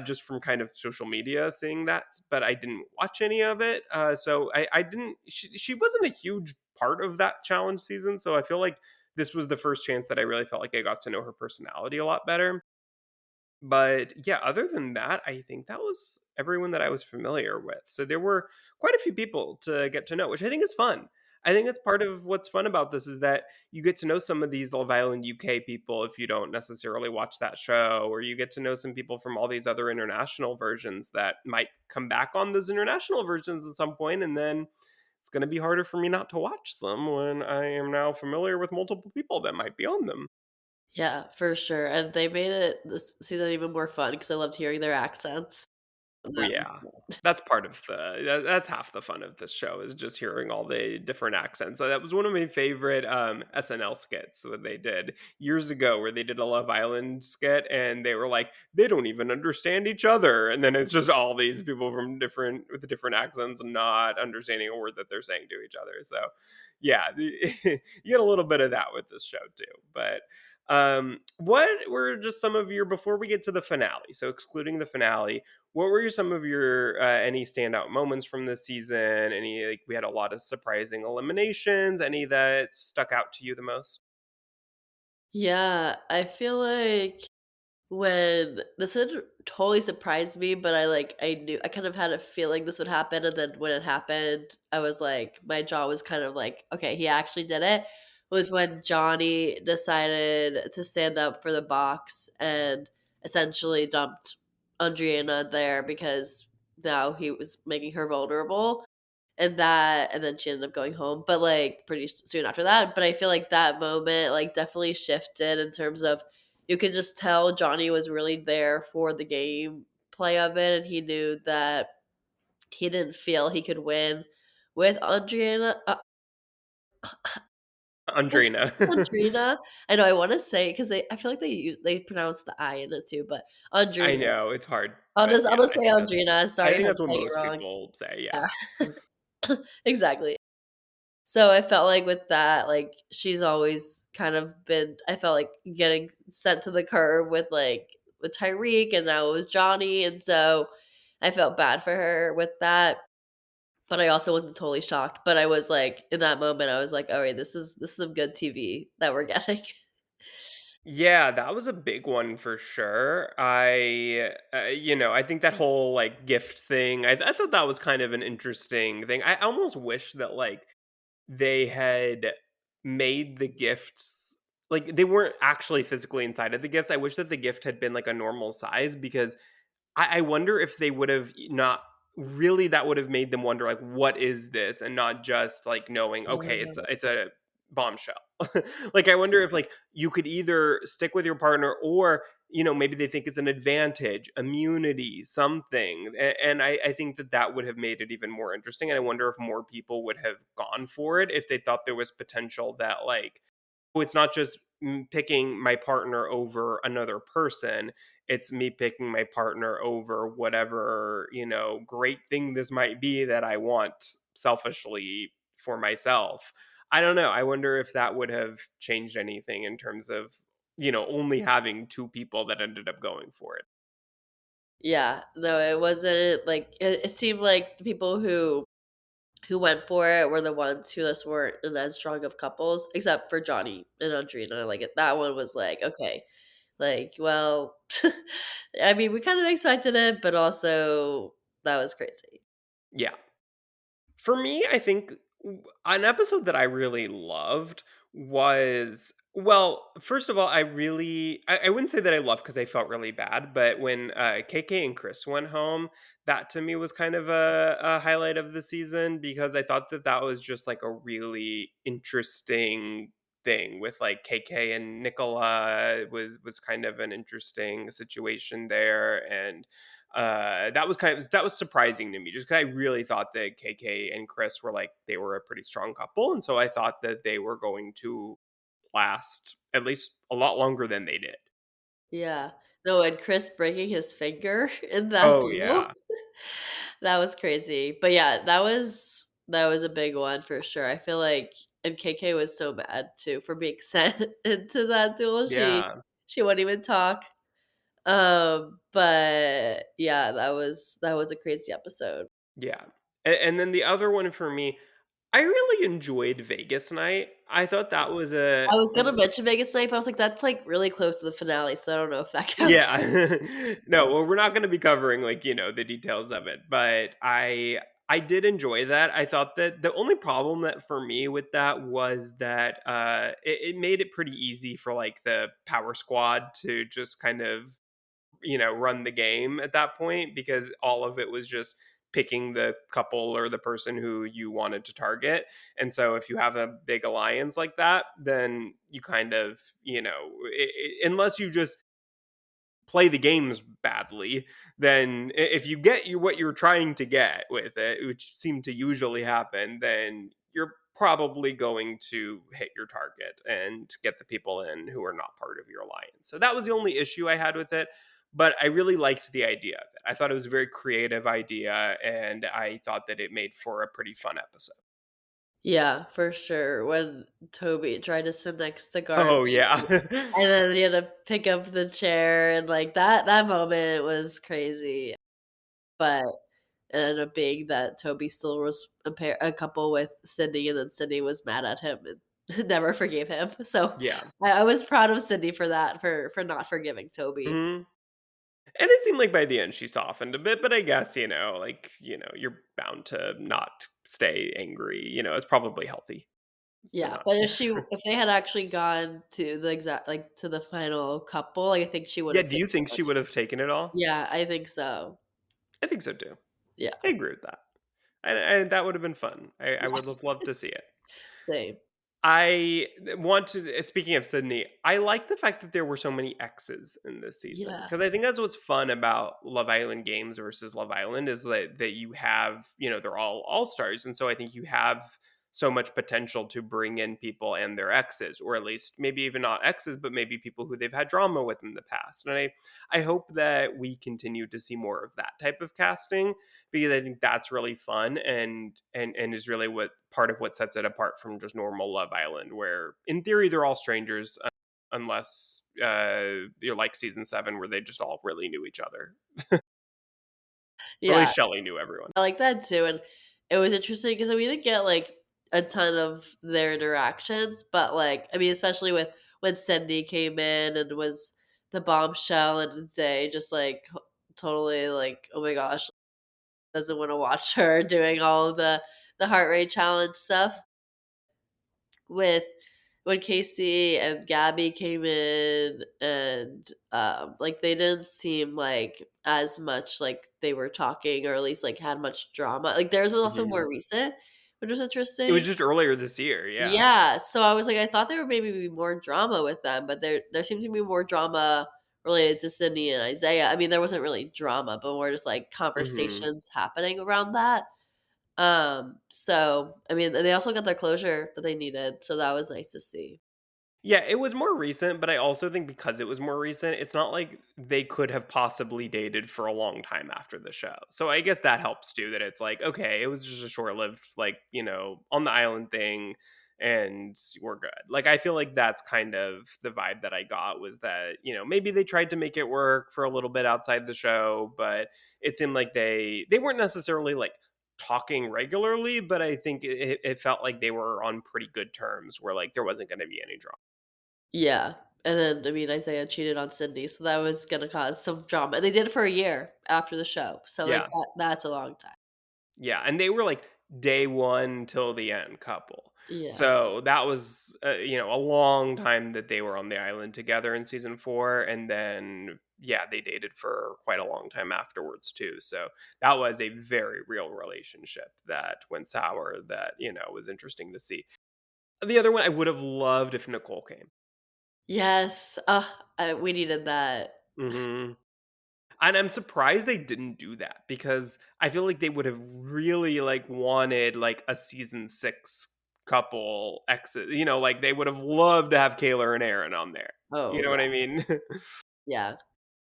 just from kind of social media seeing that, but I didn't watch any of it. So I didn't. She wasn't a huge part of that challenge season. So I feel like this was the first chance that I really felt like I got to know her personality a lot better. But yeah, other than that, I think that was everyone that I was familiar with. So there were quite a few people to get to know, which I think is fun. I think that's part of what's fun about this is that you get to know some of these Love Island UK people if you don't necessarily watch that show, or you get to know some people from all these other international versions that might come back on those international versions at some point, and then it's going to be harder for me not to watch them when I am now familiar with multiple people that might be on them. Yeah, for sure, and they made it this season even more fun because I loved hearing their accents. Oh, That was yeah. That's part of that's half the fun of this show is just hearing all the different accents. So that was one of my favorite, SNL skits that they did years ago where they did a Love Island skit and they were like, "They don't even understand each other," and then it's just all these people from different with the different accents and not understanding a word that they're saying to each other. So, yeah, you get a little bit of that with this show too, but what were just some of your before we get to the finale, so excluding the finale, what were some of your any standout moments from this season? Any like we had a lot of surprising eliminations. Any that stuck out to you the most? Yeah, I feel like when this had totally surprised me, but I knew I kind of had a feeling this would happen, and then when it happened, I was like my jaw was kind of like, "Okay, he actually did it." Was when Johnny decided to stand up for the box and essentially dumped Andriana there because now he was making her vulnerable. And then she ended up going home, but, like, pretty soon after that, but I feel like that moment, like, definitely shifted in terms of you could just tell Johnny was really there for the game play of it, and he knew that he didn't feel he could win with Andrina. Andrina. I know, I wanna say because I feel like they pronounce the I in it too, but I Andrina. know it's hard, I'll but just yeah, I'll just I say think Andrina, sorry if I'm that's what saying it most wrong. people say. Yeah. Yeah. Exactly. So I felt like with that, like she's always kind of been I felt like getting sent to the curb with Tyreek and now it was Johnny. And so I felt bad for her with that. But I also wasn't totally shocked. But I was like in that moment, I was like, all right, this is some good TV that we're getting. Yeah, that was a big one for sure. I think that whole gift thing. I thought that was kind of an interesting thing. I almost wish that they had made the gifts they weren't actually physically inside of the gifts. I wish that the gift had been like a normal size because I wonder if they would have not really that would have made them wonder like what is this and not just like knowing okay it's a bombshell. Like I wonder if you could either stick with your partner or maybe they think it's an advantage, immunity, something. And I think that that would have made it even more interesting. And I wonder if more people would have gone for it if they thought there was potential that, like, oh, it's not just picking my partner over another person. It's me picking my partner over whatever, great thing this might be that I want selfishly for myself. I don't know. I wonder if that would have changed anything in terms of, only having two people that ended up going for it. Yeah, no, it wasn't like it seemed like the people who went for it were the ones who just weren't in as strong of couples, except for Johnny and Audrina. Like that one was like, okay, like, well, I mean, we kind of expected it, but also that was crazy. Yeah. For me, I think an episode that I really loved was, well, first of all, I wouldn't say that I loved because I felt really bad, but when KK and Chris went home, that to me was kind of a highlight of the season because I thought that that was just like a really interesting thing with like KK and Nicola. Was kind of an interesting situation there, and that was surprising to me just because I really thought that KK and Chris were like they were a pretty strong couple, and so I thought that they were going to last at least a lot longer than they did. Yeah. No, and Chris breaking his finger in that Oh duel. yeah, That was crazy. But yeah, that was a big one for sure. I feel like and KK was so mad too for being sent into that duel. yeah, She wouldn't even talk. But yeah, that was a crazy episode. yeah. And then the other one for me, I really enjoyed Vegas Night. I thought that was I was gonna mention Vegas Night, but I was like, that's like really close to the finale, so I don't know if that counts. yeah. No, well, we're not gonna be covering, like, the details of it, but I did enjoy that. I thought that the only problem that for me with that was that, it made it pretty easy for, like, the power squad to just kind of, run the game at that point because all of it was just picking the couple or the person who you wanted to target. And so if you have a big alliance like that, then you kind of, unless you just play the games badly, then if you get what you're trying to get with it, which seemed to usually happen, then you're probably going to hit your target and get the people in who are not part of your alliance. So that was the only issue I had with it. But I really liked the idea of it. I thought it was a very creative idea, and I thought that it made for a pretty fun episode. Yeah, for sure. When Toby tried to sit next to Oh Garby, yeah, and then he had to pick up the chair, and like that moment was crazy. But it ended up being that Toby still was a couple with Sydney, and then Sydney was mad at him and never forgave him. So yeah. I was proud of Sydney for that, for not forgiving Toby. Mhm. And it seemed like by the end she softened a bit, but I guess, like, you're bound to not stay angry, it's probably healthy to Yeah, not. but if they had actually gone to the exact like to the final couple, like, I think she would Yeah, have do taken you think she it. would have taken it all? Yeah, I think so. I think so too. Yeah. I agree with that. And that would have been fun. I would have loved to see it. Same. I want to speaking of Sydney, I like the fact that there were so many X's in this season Yeah. because I think that's what's fun about Love Island games versus Love Island is that you have, they're all stars, and so I think you have so much potential to bring in people and their exes, or at least maybe even not exes, but maybe people who they've had drama with in the past. And I hope that we continue to see more of that type of casting because I think that's really fun and is really what part of what sets it apart from just normal Love Island, where in theory they're all strangers unless you're like season 7 where they just all really knew each other. Or at Yeah, least Shelley knew everyone. I like that too, and it was interesting because we didn't get, like, a ton of their interactions, but, like, I mean, especially with when Cindy came in and was the bombshell and Zay just, like, totally, like, oh my gosh, doesn't wanna watch her doing all of the heart rate challenge stuff. With when Casey and Gabby came in and, like, they didn't seem like as much like they were talking or at least, like, had much drama. Like, theirs was also Mhm. more recent, which was It was interesting. just earlier this year, yeah. Yeah, so I was like, I thought there would maybe be more drama with them, but there seemed to be more drama related to Sydney and Isaiah. I mean, there wasn't really drama, but more just, like, Mhm. conversations happening around that. So, I mean, they also got their closure that they needed, so that was nice to see. Yeah, it was more recent, but I also think because it was more recent, it's not like they could have possibly dated for a long time after the show. So I guess that helps too, that it's like, okay, it was just a short-lived, like, on the island thing and we're good. Like I feel like that's kind of the vibe that I got was that, maybe they tried to make it work for a little bit outside the show, but it seemed like they weren't necessarily like talking regularly, but I think it felt like they were on pretty good terms where like there wasn't going to be any drama. Yeah, and then, I mean, Isaiah cheated on Sydney, so that was gonna cause some drama, and they did it for a year after the show, so, like, Yeah. that's a long time. Yeah, and they were like day 1 till the end couple. Yeah. So that was, a long time that they were on the island together in season 4, and then, yeah, they dated for quite a long time afterwards too. So that was a very real relationship that went sour that, was interesting to see. The other one, I would have loved if Nicole came. Yes, we needed that. Mhm. And I'm surprised they didn't do that because I feel like they would have really, like, wanted, like, a season 6 couple exit, like, they would have loved to have Kayla and Aaron on there. You Oh, know what I yeah, mean? yeah.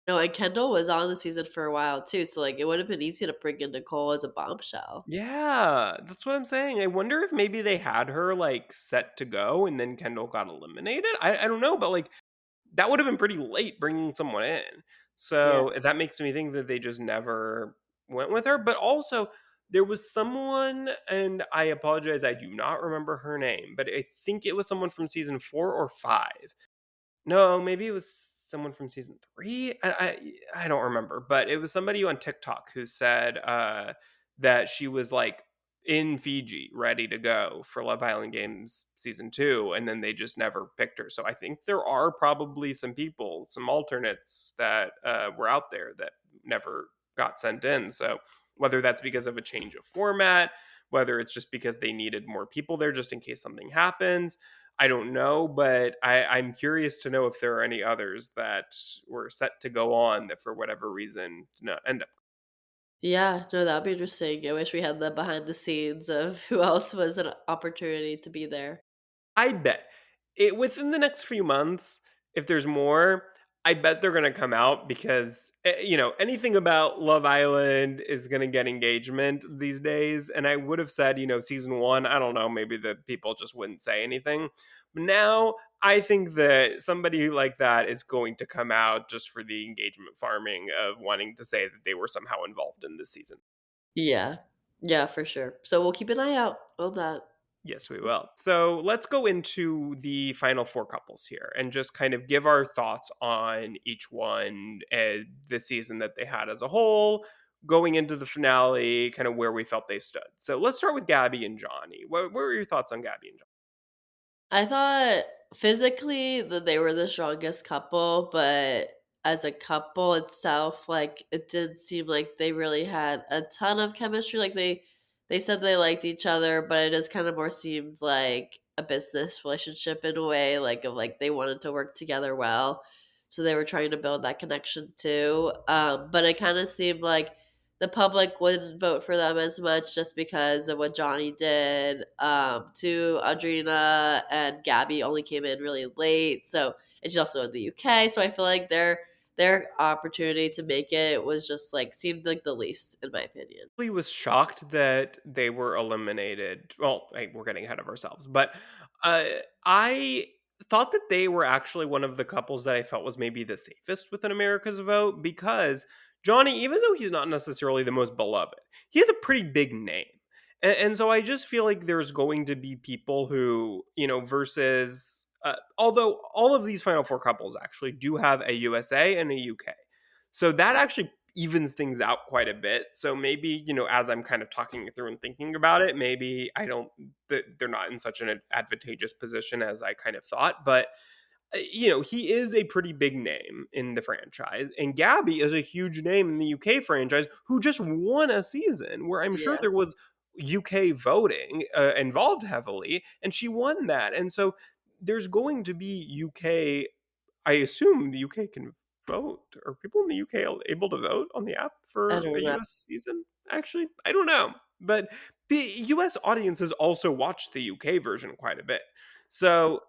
No, and Kendall was on the season for a while too, so, like, it would have been easy to bring in Nicole as a bombshell. Yeah, that's what I'm saying. I wonder if maybe they had her, like, set to go and then Kendall got eliminated? I don't know, but, like, that would have been pretty late bringing someone in. Yeah. So, that makes me think that they just never went with her, but also there was someone, and I apologize, I do not remember her name, but I think it was someone from season 4 or 5. No, maybe it was someone from season 3? I don't remember, but it was somebody on TikTok who said, that she was, like, in Fiji ready to go for Love Island Games season 2, and then they just never picked her. So I think there are probably some people, some alternates that, were out there that never got sent in. So whether that's because of a change of format, whether it's just because they needed more people there just in case something happens, I don't know, but I'm curious to know if there are any others that were set to go on that for whatever reason did not end up. Yeah, no, that'd be interesting. I wish we had the behind the scenes of who else was an opportunity to be there. I bet it within the next few months, if there's more, I bet they're gonna come out because, anything about Love Island is gonna get engagement these days, and I would have said, season 1, I don't know, maybe the people just wouldn't say anything. But now, I think that somebody like that is going to come out just for the engagement farming of wanting to say that they were somehow involved in this season. Yeah. Yeah, for sure. So we'll keep an eye out on that. Yes, we will. So let's go into the final 4 couples here and just kind of give our thoughts on each one, the season that they had as a whole, going into the finale, kind of where we felt they stood. So let's start with Gabby and Johnny. What were your thoughts on Gabby and Johnny? I thought physically that they were the strongest couple, but as a couple itself, like it did seem like they really had a ton of chemistry. Like they said they liked each other, but it just kind of more seemed like a business relationship in a way, like of like they wanted to work together well. So they were trying to build that connection too. But it kind of seemed like the public wouldn't vote for them as much just because of what Johnny did to Audrina, and Gabby only came in really late. So and she's also in the UK. So I feel like their opportunity to make it was just like seemed like the least in my opinion. I was shocked that they were eliminated. Well, hey, we're getting ahead of ourselves, but uh, I thought that they were actually one of the couples that I felt was maybe the safest within America's vote because Johnny, even though he's not necessarily the most beloved, he has a pretty big name. And so I just feel like there's going to be people who, versus, although all of these final 4 couples actually do have a USA and a UK. So that actually evens things out quite a bit. So maybe, as I'm kind of talking it through and thinking about it, maybe I don't, they're not in such an advantageous position as I kind of thought. But, he is a pretty big name in the franchise. And Gabby is a huge name in the UK franchise who just won a season where I'm sure Yeah. there was UK voting involved heavily. And she won that. And so there's going to be UK, I assume the UK can vote? Are people in the UK able to vote on the app I for a don't know. US season? Actually, I don't know. But the US audiences also watched the UK version quite a bit. So,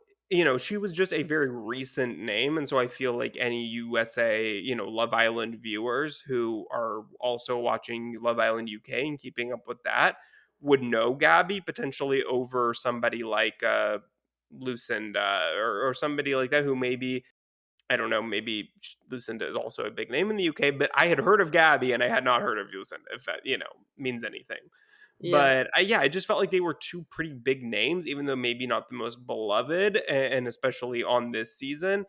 she was just a very recent name. And so I feel like any USA, Love Island viewers who are also watching Love Island UK and keeping up with that would know Gabby potentially over somebody like Lucinda or somebody like that who maybe I don't know, maybe Lucinda is also a big name in the UK, but I had heard of Gabby and I had not heard of Lucinda, if that, means anything. Yeah. But yeah, I just felt like they were two pretty big names, even though maybe not the most beloved, and especially on this season.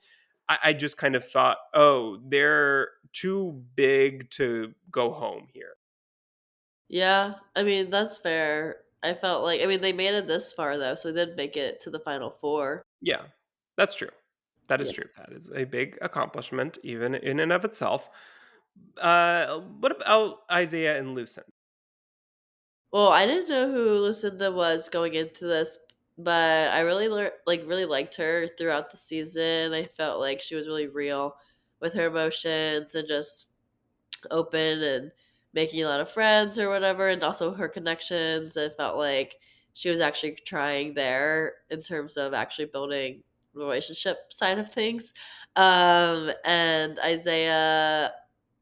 I just kind of thought, oh, they're too big to go home here. Yeah, I mean, that's fair. I felt like I mean, they made it this far though, so they did make it to the final 4. Yeah, that's true. That is Yeah. true. That is a big accomplishment, even in and of itself. What about Isaiah and Lucin? Well, I didn't know who Lucinda was going into this, but I really really liked her throughout the season. I felt like she was really real with her emotions and just open and making a lot of friends or whatever, and also her connections. It felt like she was actually trying there in terms of actually building relationship side of things. And Isaiah,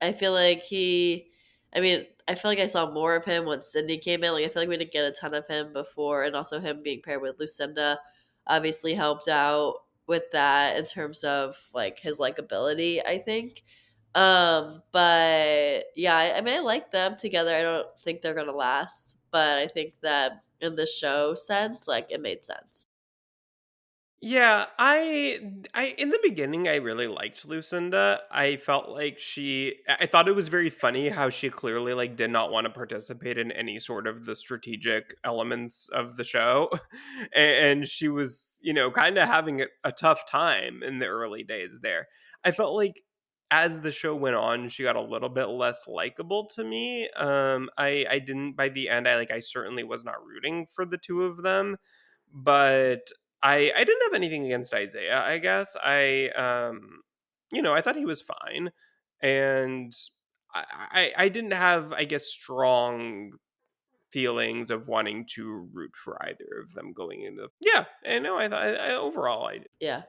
I feel like I mean, I feel like I saw more of him when Sydney came in. Like, I feel like we didn't get a ton of him before, and also him being paired with Lucinda obviously helped out with that in terms of like his likability, I think. But yeah, I mean, I like them together. I don't think they're gonna last, but I think that in the show sense, like it made sense. Yeah, I in the beginning I really liked Lucinda. I felt like I thought it was very funny how she clearly like did not want to participate in any sort of the strategic elements of the show. And she was, kind of having a tough time in the early days there. I felt like as the show went on, she got a little bit less likable to me. I didn't by the end I certainly was not rooting for the two of them, but I didn't have anything against Isaiah, I guess. I thought he was fine. And I didn't have, I guess, strong feelings of wanting to root for either of them going into. Yeah, I know. I thought overall, I did. Yeah,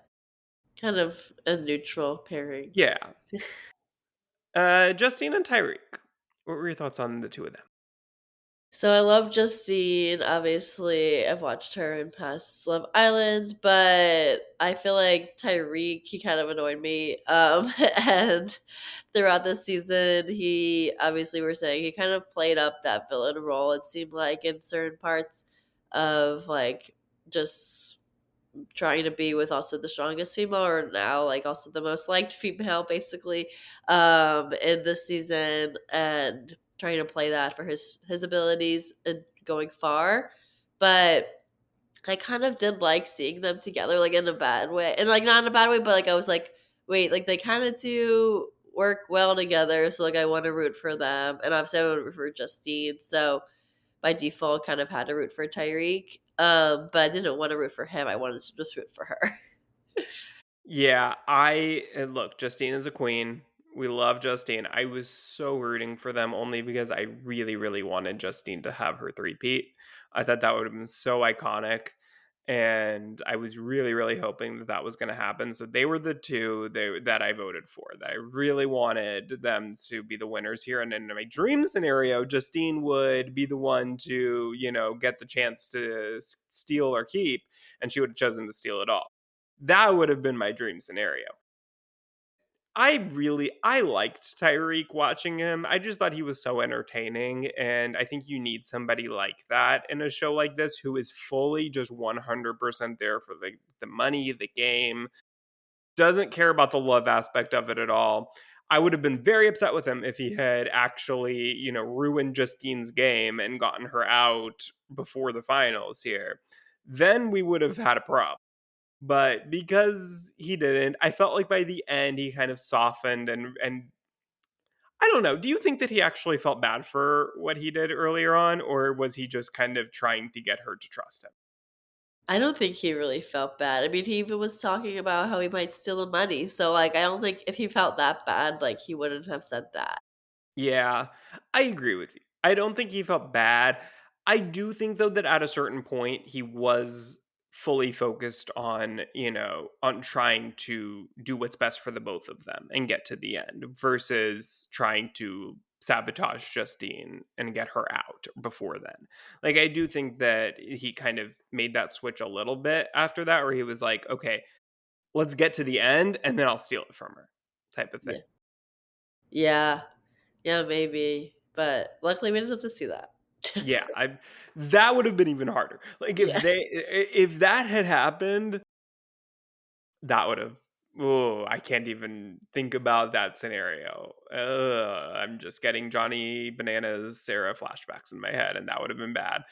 kind of a neutral pairing. Yeah. Justine and Tyreek. What were your thoughts on the two of them? So I love Justine. Obviously, I've watched her in past Love Island, but I feel like Tyreek, he kind of annoyed me. And throughout this season, he obviously we're saying he kind of played up that villain role. It seemed like in certain parts of like just trying to be with also the strongest female or now like also the most liked female basically in this season and trying to play that for his abilities and going far. But I kind of did like seeing them together like in a bad way, and like not in a bad way, but like I was like, wait, like they kind of do work well together, so like I want to root for them, and obviously I want to root for Justine, so by default kind of had to root for Tyreek. But I didn't want to root for him. I wanted to just root for her. Yeah, look, Justine is a queen. We love Justine. I was so rooting for them only because I really, really wanted Justine to have her three-peat. I thought that would have been so iconic. And I was really, really hoping that that was going to happen. So they were the two that I voted for. That I really wanted them to be the winners here. And in my dream scenario, Justine would be the one to, get the chance to steal or keep, and she would have chosen to steal it all. That would have been my dream scenario. I liked Tyreek watching him. I just thought he was so entertaining, and I think you need somebody like that in a show like this who is fully just 100% there for the money, the game, doesn't care about the love aspect of it at all. I would have been very upset with him if he had actually, ruined Justine's game and gotten her out before the finals here. Then we would have had a problem. But because he didn't, I felt like by the end he kind of softened and I don't know. Do you think that he actually felt bad for what he did earlier on, or was he just kind of trying to get her to trust him? I don't think he really felt bad. I mean, he even was talking about how he might steal the money. So, like, I don't think if he felt that bad, like, he wouldn't have said that. Yeah, I agree with you. I don't think he felt bad. I do think though that at a certain point he was fully focused on, on trying to do what's best for the both of them and get to the end versus trying to sabotage Justine and get her out before then. Like I do think that he kind of made that switch a little bit after that where he was like, "Okay, let's get to the end and then I'll steal it from her." Type of thing. Yeah. Yeah. Yeah, maybe. But luckily we didn't have to see that. Yeah, I that would have been even harder. Like, Yeah. if that had happened, that would have oh, I can't even think about that scenario. I'm just getting Johnny Bananas Sarah flashbacks in my head, and that would have been bad.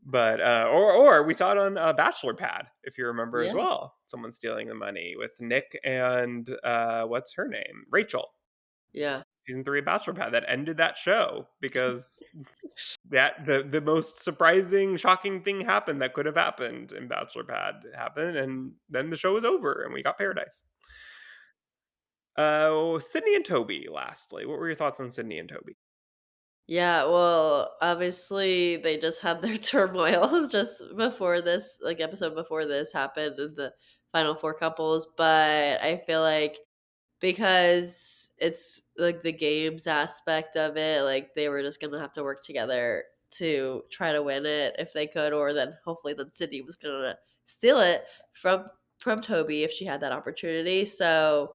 But, or we saw it on, Bachelor Pad, if you remember as Yeah. well. Someone stealing the money with Nick and, what's her name? Rachel. Yeah. Season 3 of Bachelor Pad that ended that show because that the most surprising, shocking thing happened that could have happened in Bachelor Pad happened, and then the show was over, and we got Paradise. Sydney and Toby, lastly. What were your thoughts on Sydney and Toby? Yeah, well, obviously they just had their turmoil just before this, like episode before this happened in the final four couples, but I feel like because it's like the games aspect of it, like they were just gonna have to work together to try to win it if they could, or then hopefully then Sydney was gonna steal it from Toby if she had that opportunity. So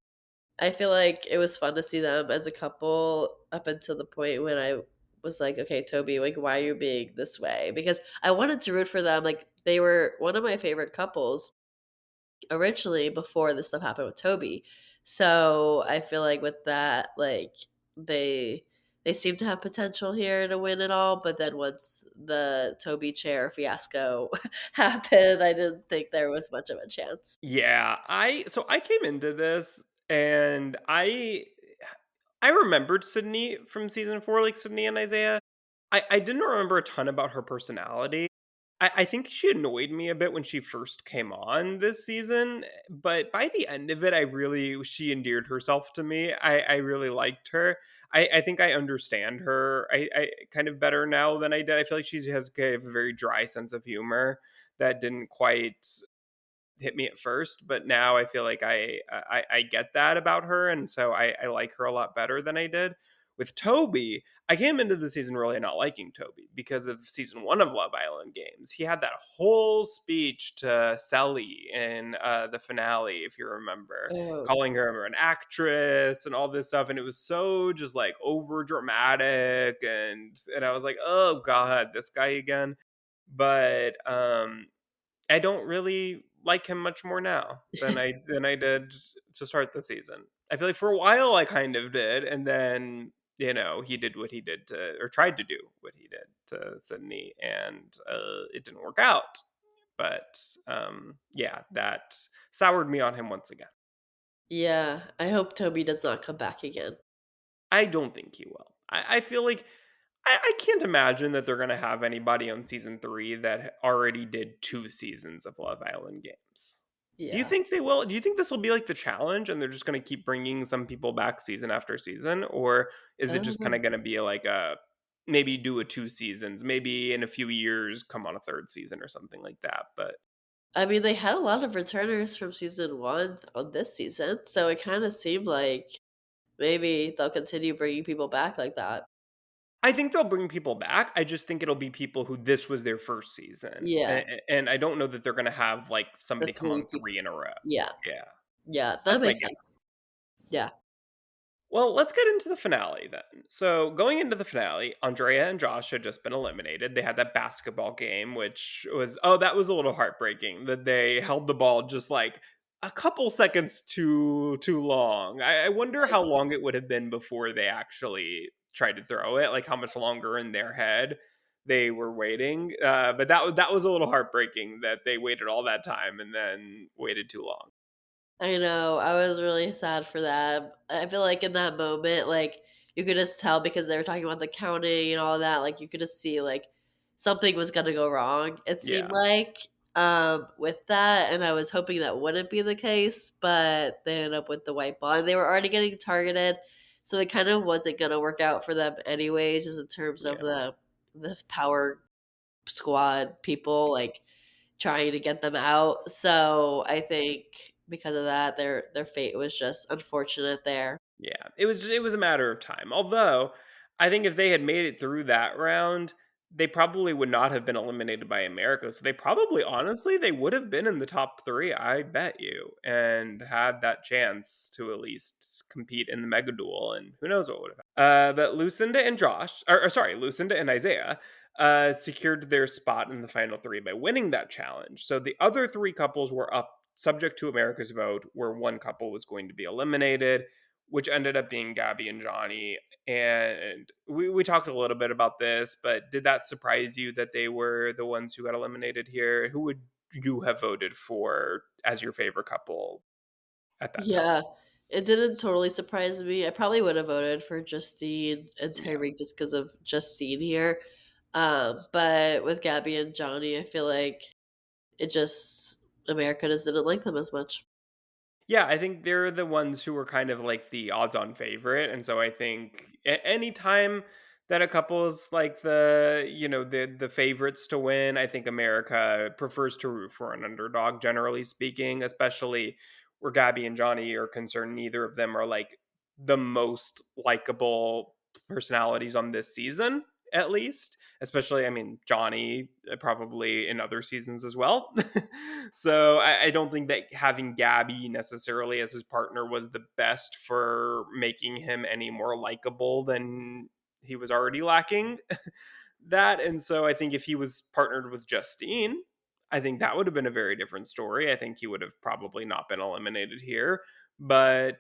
I feel like it was fun to see them as a couple up until the point when I was like, "Okay, Toby, like, why are you being this way?" Because I wanted to root for them. Like, they were one of my favorite couples originally before this stuff happened with Toby. So I feel like with that, like, they they seem to have potential here to win it all. But then once the Toby chair fiasco happened, I didn't think there was much of a chance. Yeah, I came into this and I remembered Sydney from season 4, like Sydney and Isaiah. I didn't remember a ton about her personality. I think she annoyed me a bit when she first came on this season, but by the end of it, she endeared herself to me. I really liked her. I think I understand her I kind of better now than I did. I feel like she has kind of a very dry sense of humor that didn't quite hit me at first, but now I feel like I get that about her, and so I like her a lot better than I did. With Toby, I came into the season really not liking Toby because of season 1 of Love Island Games. He had that whole speech to Selly in, the finale, if you remember, Oh, calling her an actress and all this stuff, and it was so just, like, over dramatic, and I was like, "Oh god, this guy again?" But, I don't really like him much more now than I did to start the season. I feel like for a while I kind of did, and then he did what he did to, or tried to do what he did to Sydney, and it didn't work out. But yeah, that soured me on him once again. yeah. I hope Toby does not come back again. I don't think he will. I feel like I can't imagine that they're gonna have anybody on season 3 that already did 2 seasons of Love Island Games. Do you Yeah. think they will? Do you think this will be like the challenge and they're just gonna keep bringing some people back season after season? Or is I it don't just kinda know. gonna be like a maybe do a 2 seasons, maybe in a few years come on a 3rd season or something like that, but I mean, they had a lot of returners from season 1 on this season, so it kinda seemed like maybe they'll continue bringing people back like that. I think they'll bring people back. I just think it'll be people who this was their 1st season, Yeah, and I don't know that they're gonna have, like, the somebody come 3 on people. 3 in a row. Yeah, Yeah, yeah, that that's my makes guess. sense. Yeah. Well, let's get into the finale then. So, going into the finale, Andrea and Josh had just been eliminated. They had that basketball game, which was, oh, that was a little heartbreaking that they held the ball just like a couple seconds too long. I wonder how long it would have been before they actually tried to throw it, like how much longer in their head they were waiting. But that was a little heartbreaking that they waited all that time and then waited too long. I know, I was really sad for that. I feel like in that moment, like, you could just tell because they were talking about the counting and all that, like, you could just see, like, something was gonna go wrong, it seemed Yeah. like. with that, and I was hoping that wouldn't be the case, but they ended up with the white ball, and they were already getting targeted, so it kind of wasn't gonna work out for them anyways, just in terms of Yeah. the power squad people, like, trying to get them out, so I think because of that, their fate was just unfortunate there. Yeah, it was a matter of time. Although, I think if they had made it through that round, they probably would not have been eliminated by America. So they probably honestly they would have been in the top 3, I bet you, and had that chance to at least compete in the mega duel and who knows what would have happened. But Lucinda and Josh, or sorry, Lucinda and Isaiah secured their spot in the final 3 by winning that challenge. So the other 3 couples were up subject to America's vote where one couple was going to be eliminated, which ended up being Gabby and Johnny. And we talked a little bit about this, but did that surprise you that they were the ones who got eliminated here? Who would you have voted for as your favorite couple at that time? Yeah, it didn't totally surprise me. I probably would have voted for Justine and Yeah. Tyreek just because of Justine here. But with Gabby and Johnny, I feel like it just America just didn't like them as much. Yeah, I think they're the ones who were kind of like the odds-on favorite, and so I think any time that a couple is like the favorites to win, I think America prefers to root for an underdog, generally speaking, especially where Gabby and Johnny are concerned. Neither of them are like the most likable personalities on this season, at least. Especially, I mean, Johnny probably in other seasons as well. So I don't think that having Gabby necessarily as his partner was the best for making him any more likable than he was already lacking that. And so I think if he was partnered with Justine, I think that would have been a very different story. I think he would have probably not been eliminated here. But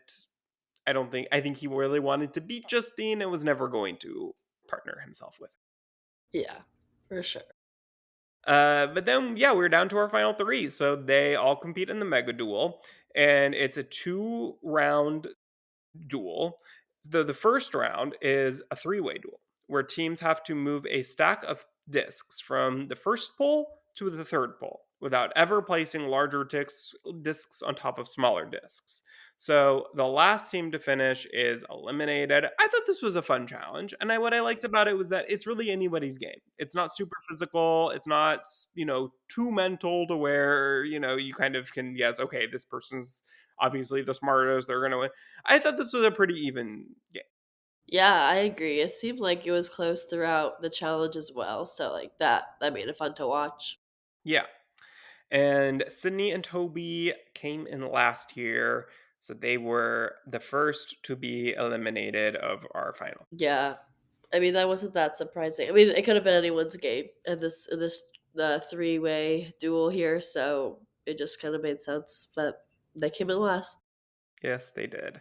I think he really wanted to beat Justine and was never going to partner himself with. Yeah, for sure. But then, yeah, we're down to our final 3. So they all compete in the mega duel, and it's a 2 round duel. The first round is a three-way duel where teams have to move a stack of discs from the first pole to the third pole without ever placing larger discs on top of smaller discs. So the last team to finish is eliminated. I thought this was a fun challenge, and what I liked about it was that it's really anybody's game. It's not super physical. It's not too mental to where you kind of can guess. Okay, this person's obviously the smartest. They're gonna win. I thought this was a pretty even game. Yeah, I agree. It seemed like it was close throughout the challenge as well. So like that made it fun to watch. Yeah. And Sydney and Toby came in last here. So they were the first to be eliminated of our final. Yeah. I mean, that wasn't that surprising. I mean, it could have been anyone's game in this three-way duel here, so it just kind of made sense that they came in last. Yes, they did.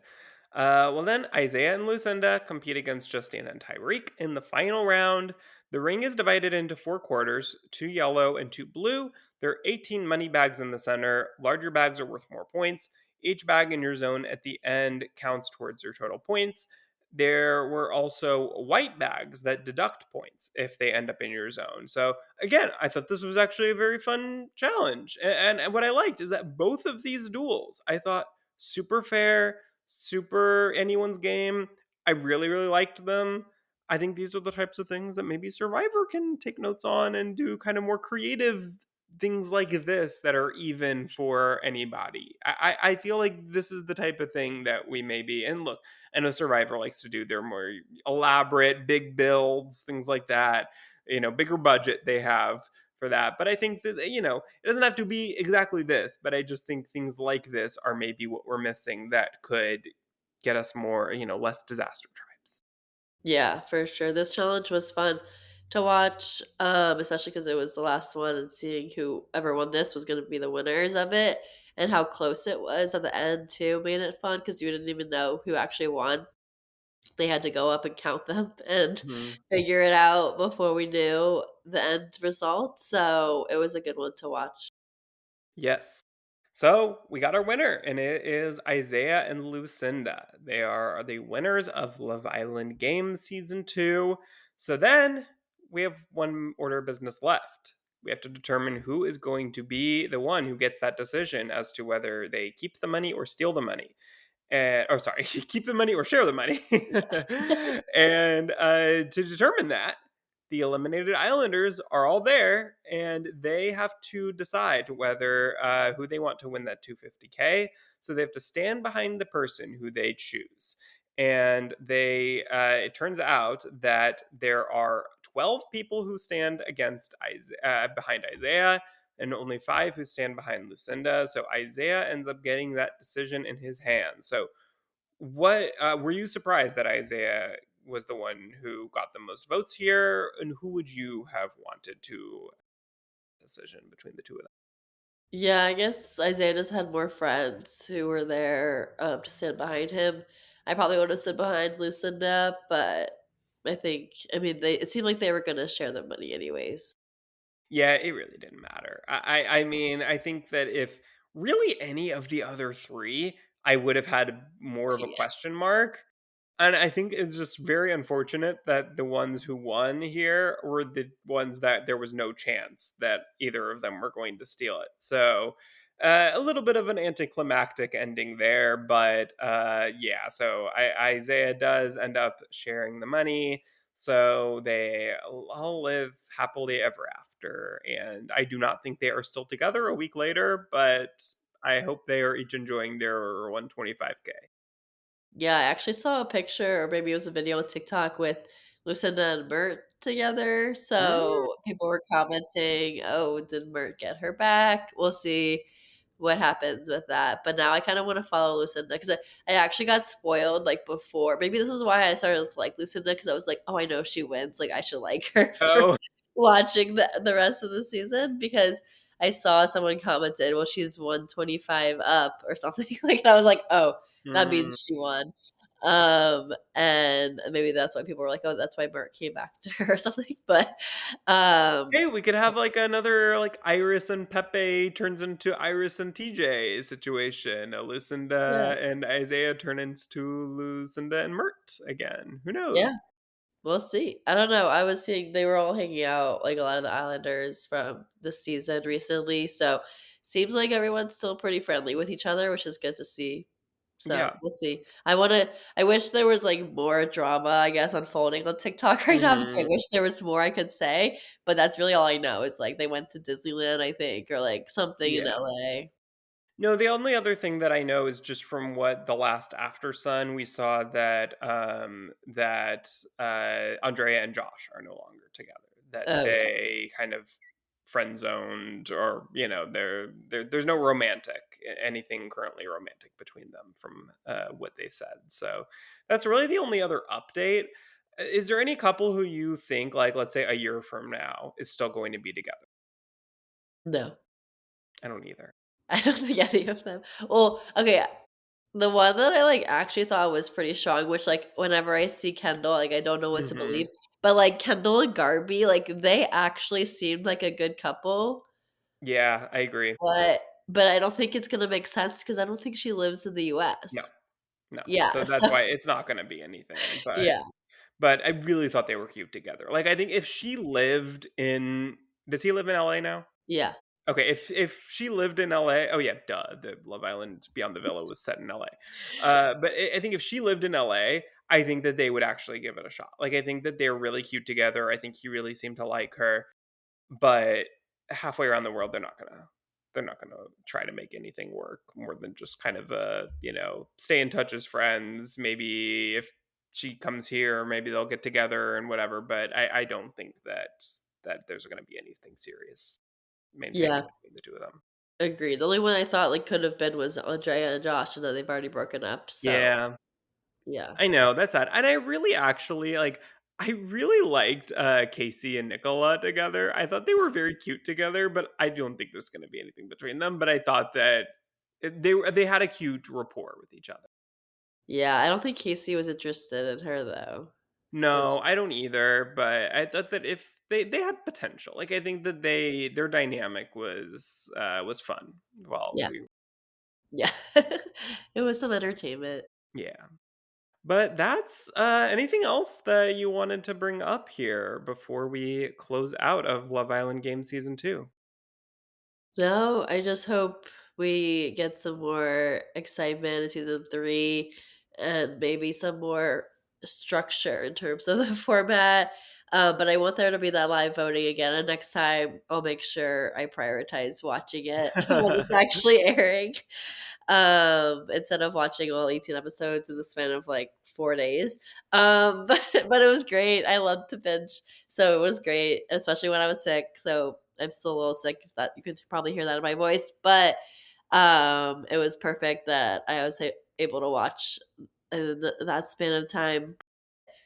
Well, then Isaiah and Lucinda compete against Justine and Tyreek in the final round. The ring is divided into 4 quarters, 2 yellow and 2 blue. There are 18 money bags in the center. Larger bags are worth more points. Each bag in your zone at the end counts towards your total points. There were also white bags that deduct points if they end up in your zone. So, again, I thought this was actually a very fun challenge. And what I liked is that both of these duels, I thought super fair, super anyone's game. I really, really liked them. I think these are the types of things that maybe Survivor can take notes on and do kind of more creative things like this that are even for anybody. I feel like this is the type of thing that we maybe, and look, I know Survivor likes to do their more elaborate, big builds, things like that, bigger budget they have for that. But I think that, it doesn't have to be exactly this, but I just think things like this are maybe what we're missing that could get us more, less disaster tribes. Yeah, for sure. This challenge was fun to watch, especially because it was the last one, and seeing whoever won this was going to be the winners of it, and how close it was at the end too made it fun because you didn't even know who actually won. They had to go up and count them and Mhm. figure it out before we knew the end result, so it was a good one to watch. Yes. So we got our winner, and it is Isaiah and Lucinda. They are the winners of Love Island Games Season 2. So then we have one order of business left. We have to determine who is going to be the one who gets that decision as to whether they keep the money or steal the money. Oh, sorry, keep the money or share the money. And to determine that, the eliminated islanders are all there, and they have to decide whether who they want to win that 250K. So they have to stand behind the person who they choose. And it turns out that there are 12 people who stand behind Isaiah, and only 5 who stand behind Lucinda. So Isaiah ends up getting that decision in his hands. So what were you surprised that Isaiah was the one who got the most votes here, and who would you have wanted to decision between the two of them? Yeah, I guess Isaiah just had more friends who were there, to stand behind him. I probably would have stood behind Lucinda, but I mean, it seemed like they were gonna share the money anyways. Yeah, it really didn't matter. I mean, I think that if really any of the other 3, I would have had more of a Yeah. question mark. And I think it's just very unfortunate that the ones who won here were the ones that there was no chance that either of them were going to steal it. So a little bit of an anticlimactic ending there, but yeah. So Isaiah does end up sharing the money, so they all live happily ever after. And I do not think they are still together a week later, but I hope they are each enjoying their 125K. Yeah, I actually saw a picture, or maybe it was a video on TikTok with Lucinda and Mert together. Mm. So people were commenting, "Oh, did Mert get her back?" We'll see what happens with that. But now I kind of want to follow Lucinda because I actually got spoiled like before. Maybe this is why I started to like Lucinda because I was like, "Oh, I know she wins. Like I should like her for Oh. watching the rest of the season," because I saw someone commented, "Well, she's 125 up or something." Like I was like, "Oh, that Mm. means she won." And maybe that's why people were like, "Oh, that's why Bert came back to her," or something. But um Hey, we could have like another like Iris and Pepe turns into Iris and TJ situation. yeah. Lucinda and Isaiah turn into Lucinda and Mert again. Who Yeah. knows? We'll see. I don't know. I was seeing they were all hanging out, like a lot of the Islanders from this season recently. So seems like everyone's still pretty friendly with each other, which is good to see. So Yeah. we'll see. I wish there was like more drama, I guess, unfolding on TikTok right now because I Hmm. wish there was more I could say. But that's really all I know. Is like they went to Disneyland, I think, or like something in Yeah. LA. No, the only other thing that I know is just from what the last After Sun we saw that Andrea and Josh are no longer together. That Oh yeah. they kind of friend zoned, or there's no anything currently romantic between them from what they said. So that's really the only other update. Is there any couple who you think, like, let's say a year from now, is still going to be together? No. I don't either. I don't think any of them. Well, okay, the one that I, like, actually thought was pretty strong, which, like, whenever I see Kendall, like, I don't know what to believe, Hmm. but, like, Kendall and Garby, like, they actually seemed like a good couple, Yeah, I agree. but I don't think it's gonna make sense because I don't think she lives in the No, US. no. Yeah, So that's so why it's not gonna be anything, yeah, but I really thought they were cute together. Like, I think if she lived in does he live in LA now? yeah, Okay, if she lived in LA, oh yeah, duh, the Love Island Beyond the Villa was set in LA. But I think if she lived in LA, I think that they would actually give it a shot. Like, I think that they're really cute together. I think he really seemed to like her. But halfway around the world, they're not gonna try to make anything work more than just kind of stay in touch as friends. Maybe if she comes here, maybe they'll get together and whatever. But I don't think that there's gonna be anything serious maintaining yeah, between the two of them. agreed. The only one I thought, like, could have been was Andrea and Josh, and then they've already broken up, so Yeah, yeah. I know, that's sad, and I really actually, like, I really liked, Casey and Nicola together. I thought they were very cute together, but I don't think there's gonna be anything between them, but I thought that they had a cute rapport with each other. Yeah, I don't think Casey was interested in her, though. But No, I don't either, but I thought that if they had potential. Like, I think that their dynamic was fun while yeah, we yeah. It was some entertainment. yeah. But that's anything else that you wanted to bring up here before we close out of Love Island Game Season 2? No, I just hope we get some more excitement in season 3 and maybe some more structure in terms of the format. But I want there to be that live voting again. And next time, I'll make sure I prioritize watching it when it's actually airing, instead of watching all 18 episodes in the span of like 4 days. But it was great. I loved to binge. So it was great, especially when I was sick. So I'm still a little sick, if that you could probably hear that in my voice. But it was perfect that I was able to watch in that span of time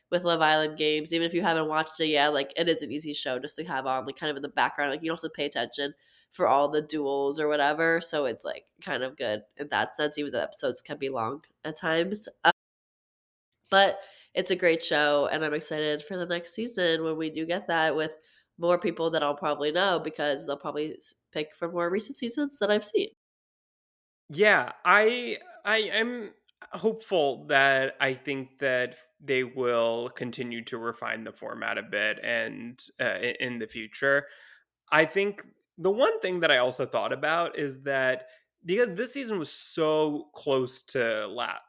with Love Island Games. Even if you haven't watched it yet, like it is an easy show just to have on, like kind of in the background. Like you don't have to pay attention for all the duels or whatever. So it's like kind of good in that sense, even though the episodes can be long at times. But it's a great show, and I'm excited for the next season when we do get that with more people that I'll probably know because they'll probably pick from more recent seasons that I've seen. Yeah, I am hopeful that I think that they will continue to refine the format a bit and in the future. I think the one thing that I also thought about is that because this season was so close to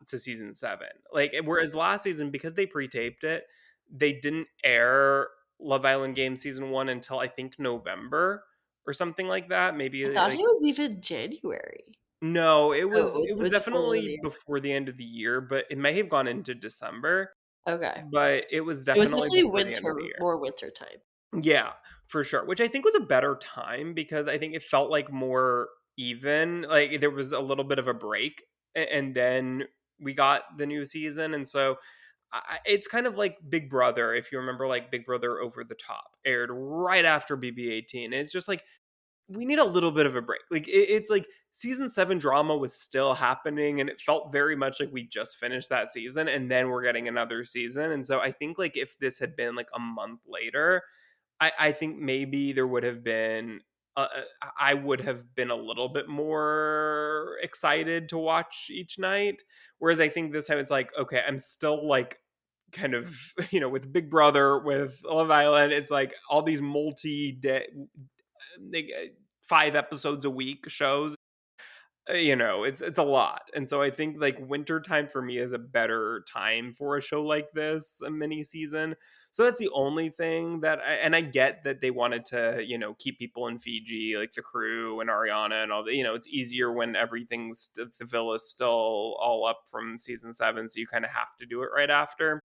to season 7. Like whereas last season because they pre-taped it, they didn't air Love Island Game season 1 until I think November or something like that. I Maybe thought it like was even January. no, it Oh, was it it was was before the end of definitely the year. before the end of the year, but it may have gone into December, Okay. but it was It was definitely definitely before the end of the winter, year. more winter time. Yeah, for sure, which I think was a better time because I think it felt like more even, like there was a little bit of a break and then we got the new season and so it's kind of like Big Brother if you remember like Big Brother Over the Top aired right after BB-18. It's just like we need a little bit of a break. Like it's like season 7 drama was still happening and it felt very much like we just finished that season and then we're getting another season. And so I think like if this had been like a month later, I think maybe there would have been I would have been a little bit more excited to watch each night. Whereas I think this time it's like, okay, I'm still like kind of, with Big Brother, with Love Island, it's like all these multi-day like 5 episodes a week shows. It's a lot. And so I think like winter time for me is a better time for a show like this, a mini season. So that's the only thing that and I get that they wanted to, keep people in Fiji, like the crew and Ariana and all the, it's easier when the villa's still all up from season 7, so you kind of have to do it right after.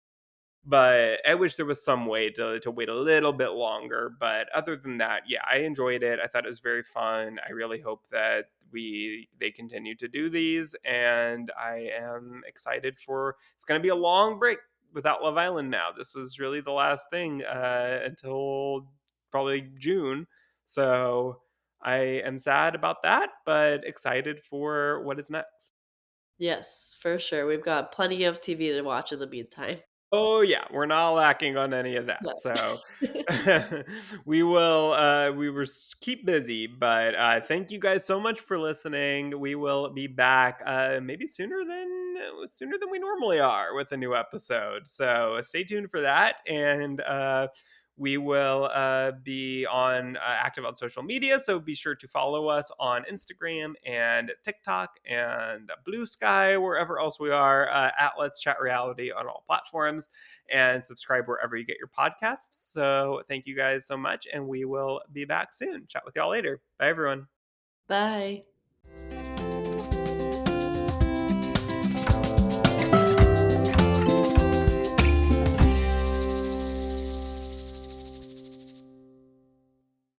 But I wish there was some way to wait a little bit longer, but other than that, yeah, I enjoyed it. I thought it was very fun. I really hope that they continue to do these, and I am excited for it's gonna be a long break without Love Island now. This is really the last thing, until probably June. So, I am sad about that, but excited for what is next. Yes, for sure. We've got plenty of TV to watch in the meantime. Oh yeah, we're not lacking on any of that. No. So we will keep busy, but thank you guys so much for listening. We will be back maybe sooner than we normally are with a new episode. So stay tuned for that and we will be on active on social media, so be sure to follow us on Instagram and TikTok and Blue Sky, wherever else we are, at Let's Chat Reality on all platforms, and subscribe wherever you get your podcasts. So thank you guys so much, and we will be back soon. Chat with y'all later. Bye, everyone. Bye.